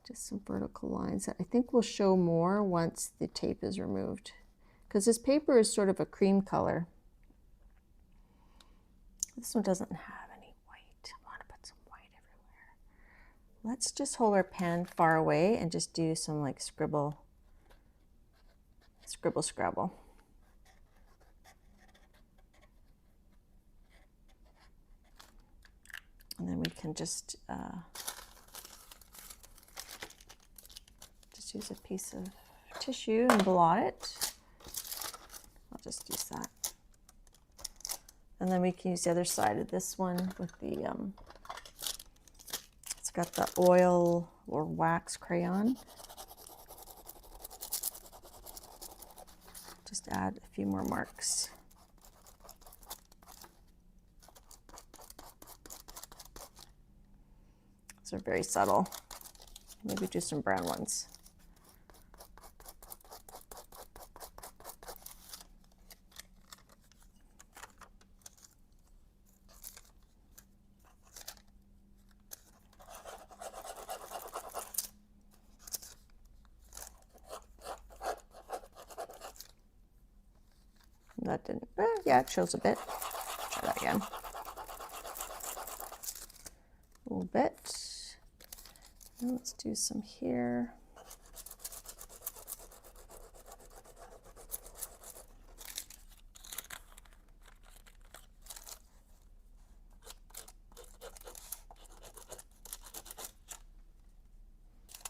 Speaker 1: just some vertical lines that I think will show more once the tape is removed, because this paper is sort of a cream color. This one doesn't have any white. I want to put some white everywhere. Let's just hold our pen far away and just do some like scribble, scrabble. And then we can just use a piece of tissue and blot it. I'll just use that. And then we can use the other side of this one with the, it's got the oil or wax crayon. Just add a few more marks. These are very subtle. Maybe do some brown ones. That didn't, yeah, it shows a bit. Try that again. A little bit. And let's do some here.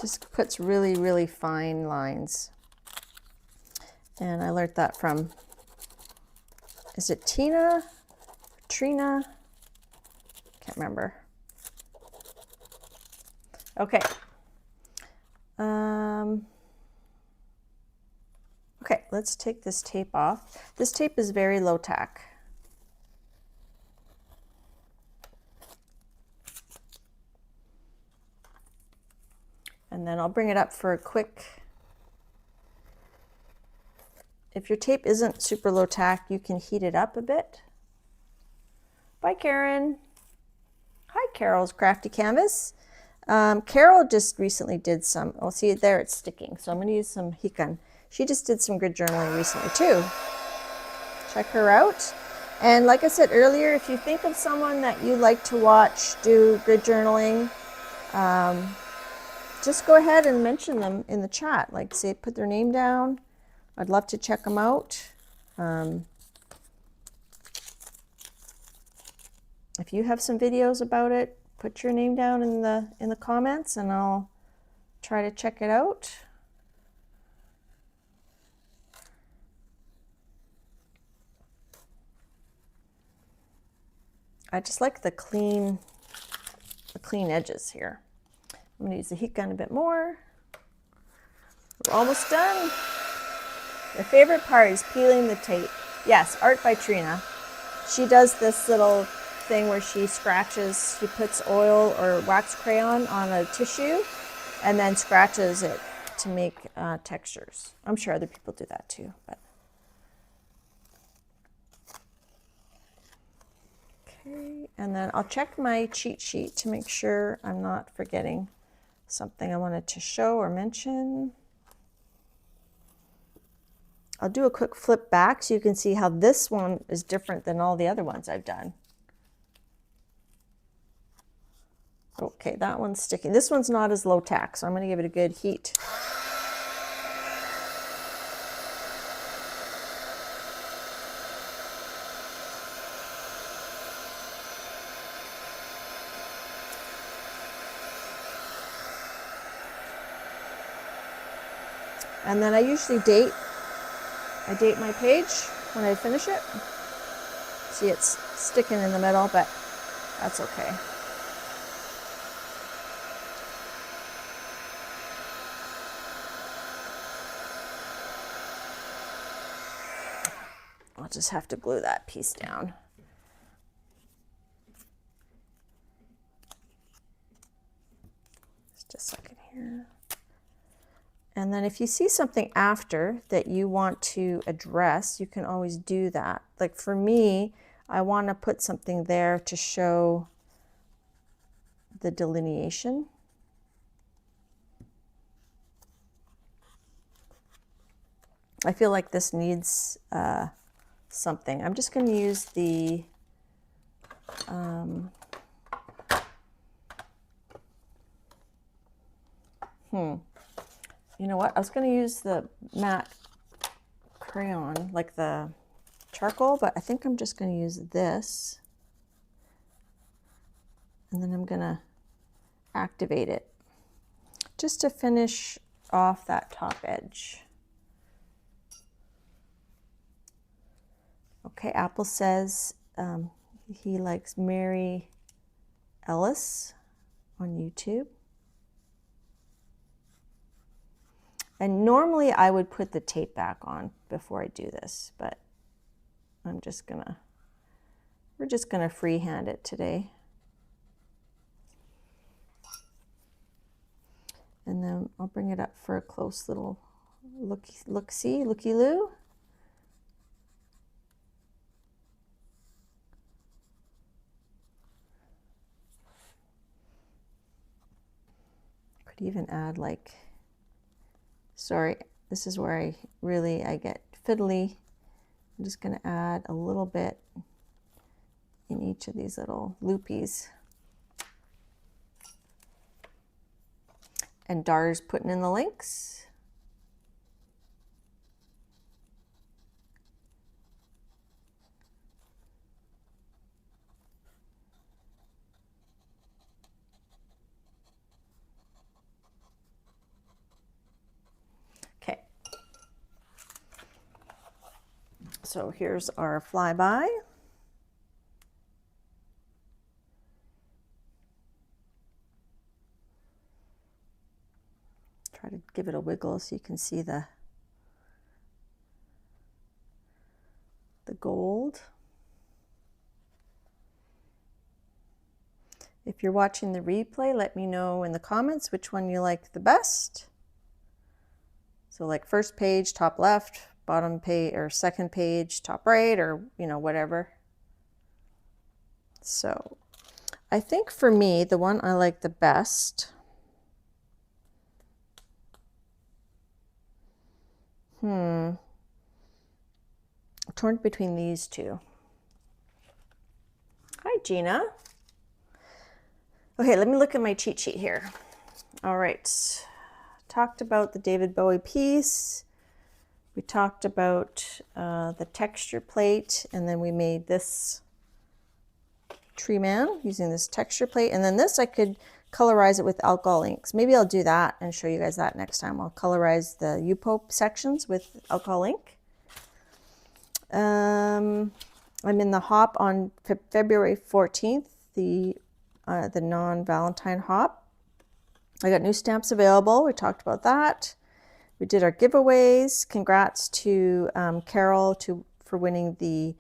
Speaker 1: Just puts really, really fine lines. And I learned that from, is it Tina? Trina? Can't remember. Okay. Okay, let's take this tape off. This tape is very low tack. And then I'll bring it up for a quick, if your tape isn't super low tack, you can heat it up a bit. Bye, Karen. Hi, Carol's Crafty Canvas. Carol just recently did some, oh, see there it's sticking. So I'm going to use some heat gun. She just did some grid journaling recently too. Check her out. And like I said earlier, if you think of someone that you like to watch do grid journaling, just go ahead and mention them in the chat. Like say, put their name down. I'd love to check them out. If you have some videos about it, put your name down in the comments and I'll try to check it out. I just like the clean edges here. I'm going to use the heat gun a bit more. We're almost done. My favorite part is peeling the tape. Yes, art by Trina. She does this little thing where she scratches, she puts oil or wax crayon on a tissue and then scratches it to make textures. I'm sure other people do that too. But. Okay, and then I'll check my cheat sheet to make sure I'm not forgetting something I wanted to show or mention. I'll do a quick flip back so you can see how this one is different than all the other ones I've done. Okay, that one's sticking. This one's not as low tack, so I'm going to give it a good heat. And then I usually date my page when I finish it. See, it's sticking in the middle, but that's okay. I'll just have to glue that piece down. Just a second here. And then if you see something after that you want to address, you can always do that. Like for me, I want to put something there to show the delineation. I feel like this needs something. I'm just going to use the you know what? I was going to use the matte crayon, like the charcoal, but I think I'm just going to use this. And then I'm going to activate it just to finish off that top edge. Okay, Apple says he likes Mary Ellis on YouTube. And normally I would put the tape back on before I do this, but we're just gonna freehand it today. And then I'll bring it up for a close little looky-loo. Could even add like, sorry, this is where I get fiddly. I'm just going to add a little bit in each of these little loopies. And Dar's putting in the links. Okay. So here's our flyby. Try to give it a wiggle so you can see the gold. If you're watching the replay, let me know in the comments which one you like the best. So like first page, top left, bottom page, or second page, top right, or whatever. So I think for me, the one I like the best, I'm torn between these two. Hi, Gina. Okay, let me look at my cheat sheet here. All right, talked about the David Bowie piece. We talked about the texture plate, and then we made this tree man using this texture plate. And then this, I could colorize it with alcohol inks. Maybe I'll do that and show you guys that next time. I'll colorize the U-Pope sections with alcohol ink. I'm in the hop on February 14th, the non-Valentine hop. I got new stamps available. We talked about that. We did our giveaways. Congrats to Carol for winning the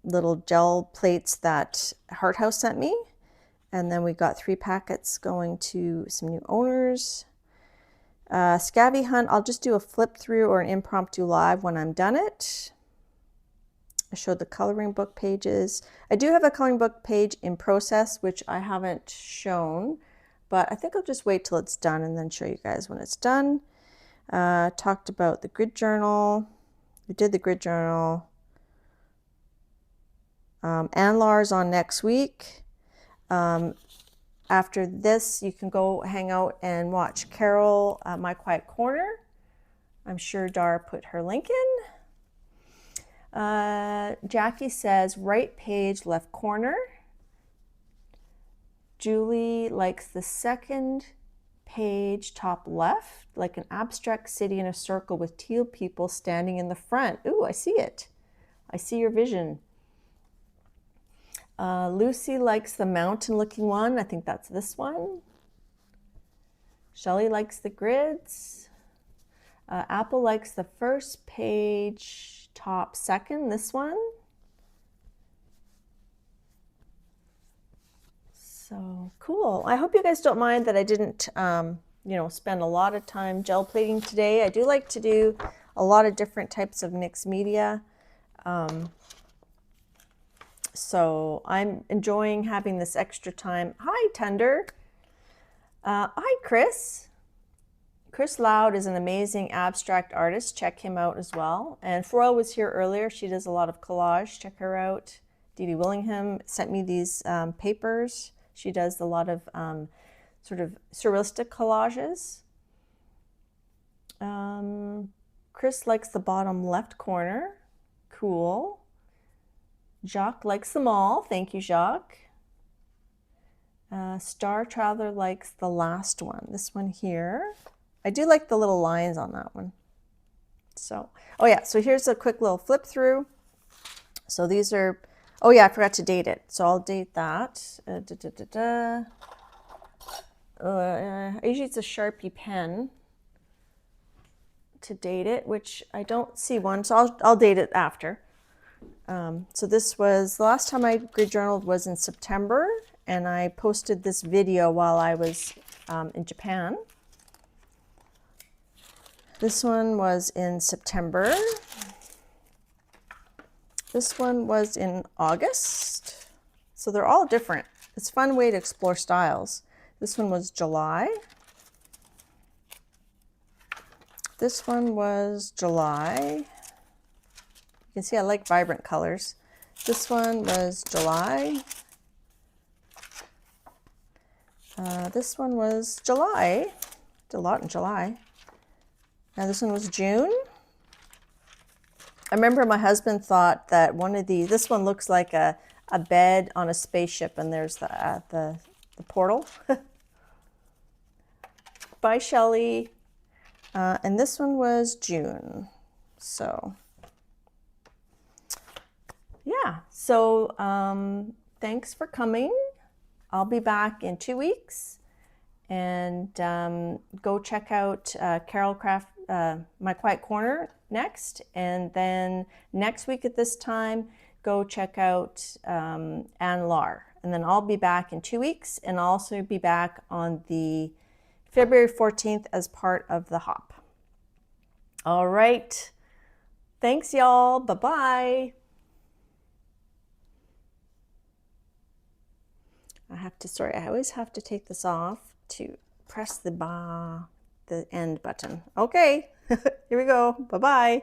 Speaker 1: little gel plates that Heart House sent me. And then we got 3 packets going to some new owners. Scabby Hunt, I'll just do a flip through or an impromptu live when I'm done it. I showed the coloring book pages. I do have a coloring book page in process, which I haven't shown, but I think I'll just wait till it's done and then show you guys when it's done. Talked about the grid journal. We did the grid journal. Anlar's on next week. After this, you can go hang out and watch Carol at My Quiet Corner. I'm sure Dar put her link in. Jackie says, right page, left corner. Julie likes the second page, top left, like an abstract city in a circle with teal people standing in the front. Ooh, I see it. I see your vision. Lucy likes the mountain-looking one. I think that's this one. Shelley likes the grids. Apple likes the first page, top second, this one. So cool. I hope you guys don't mind that I didn't, spend a lot of time gel plating today. I do like to do a lot of different types of mixed media. So I'm enjoying having this extra time. Hi, Tender. Hi, Chris. Chris Loud is an amazing abstract artist. Check him out as well. And Froyle was here earlier. She does a lot of collage. Check her out. Dede Willingham sent me these papers. She does a lot of sort of surrealistic collages. Chris likes the bottom left corner. Cool. Jacques likes them all. Thank you, Jacques. Star Traveler likes the last one. This one here. I do like the little lines on that one. So, oh yeah, so here's a quick little flip through. So these are, oh yeah, I forgot to date it. So I'll date that. I usually it's a Sharpie pen to date it, which I don't see one, so I'll date it after. So this was, the last time I grid journaled was in September, and I posted this video while I was in Japan. This one was in September. This one was in August. So they're all different. It's a fun way to explore styles. This one was July. This one was July. You can see I like vibrant colors. This one was July. This one was July. Did a lot in July. Now this one was June. I remember my husband thought that one of these, this one looks like a bed on a spaceship, and there's the portal. Bye, Shelley. And this one was June. So yeah, so thanks for coming. I'll be back in 2 weeks, and go check out Carol Craft, My Quiet Corner next, and then next week at this time, go check out Anne Lar, and then I'll be back in 2 weeks, and I'll also be back on the February 14th as part of the hop. All right, thanks y'all, bye-bye. I always have to take this off to press the end button. Okay, here we go. Bye-bye.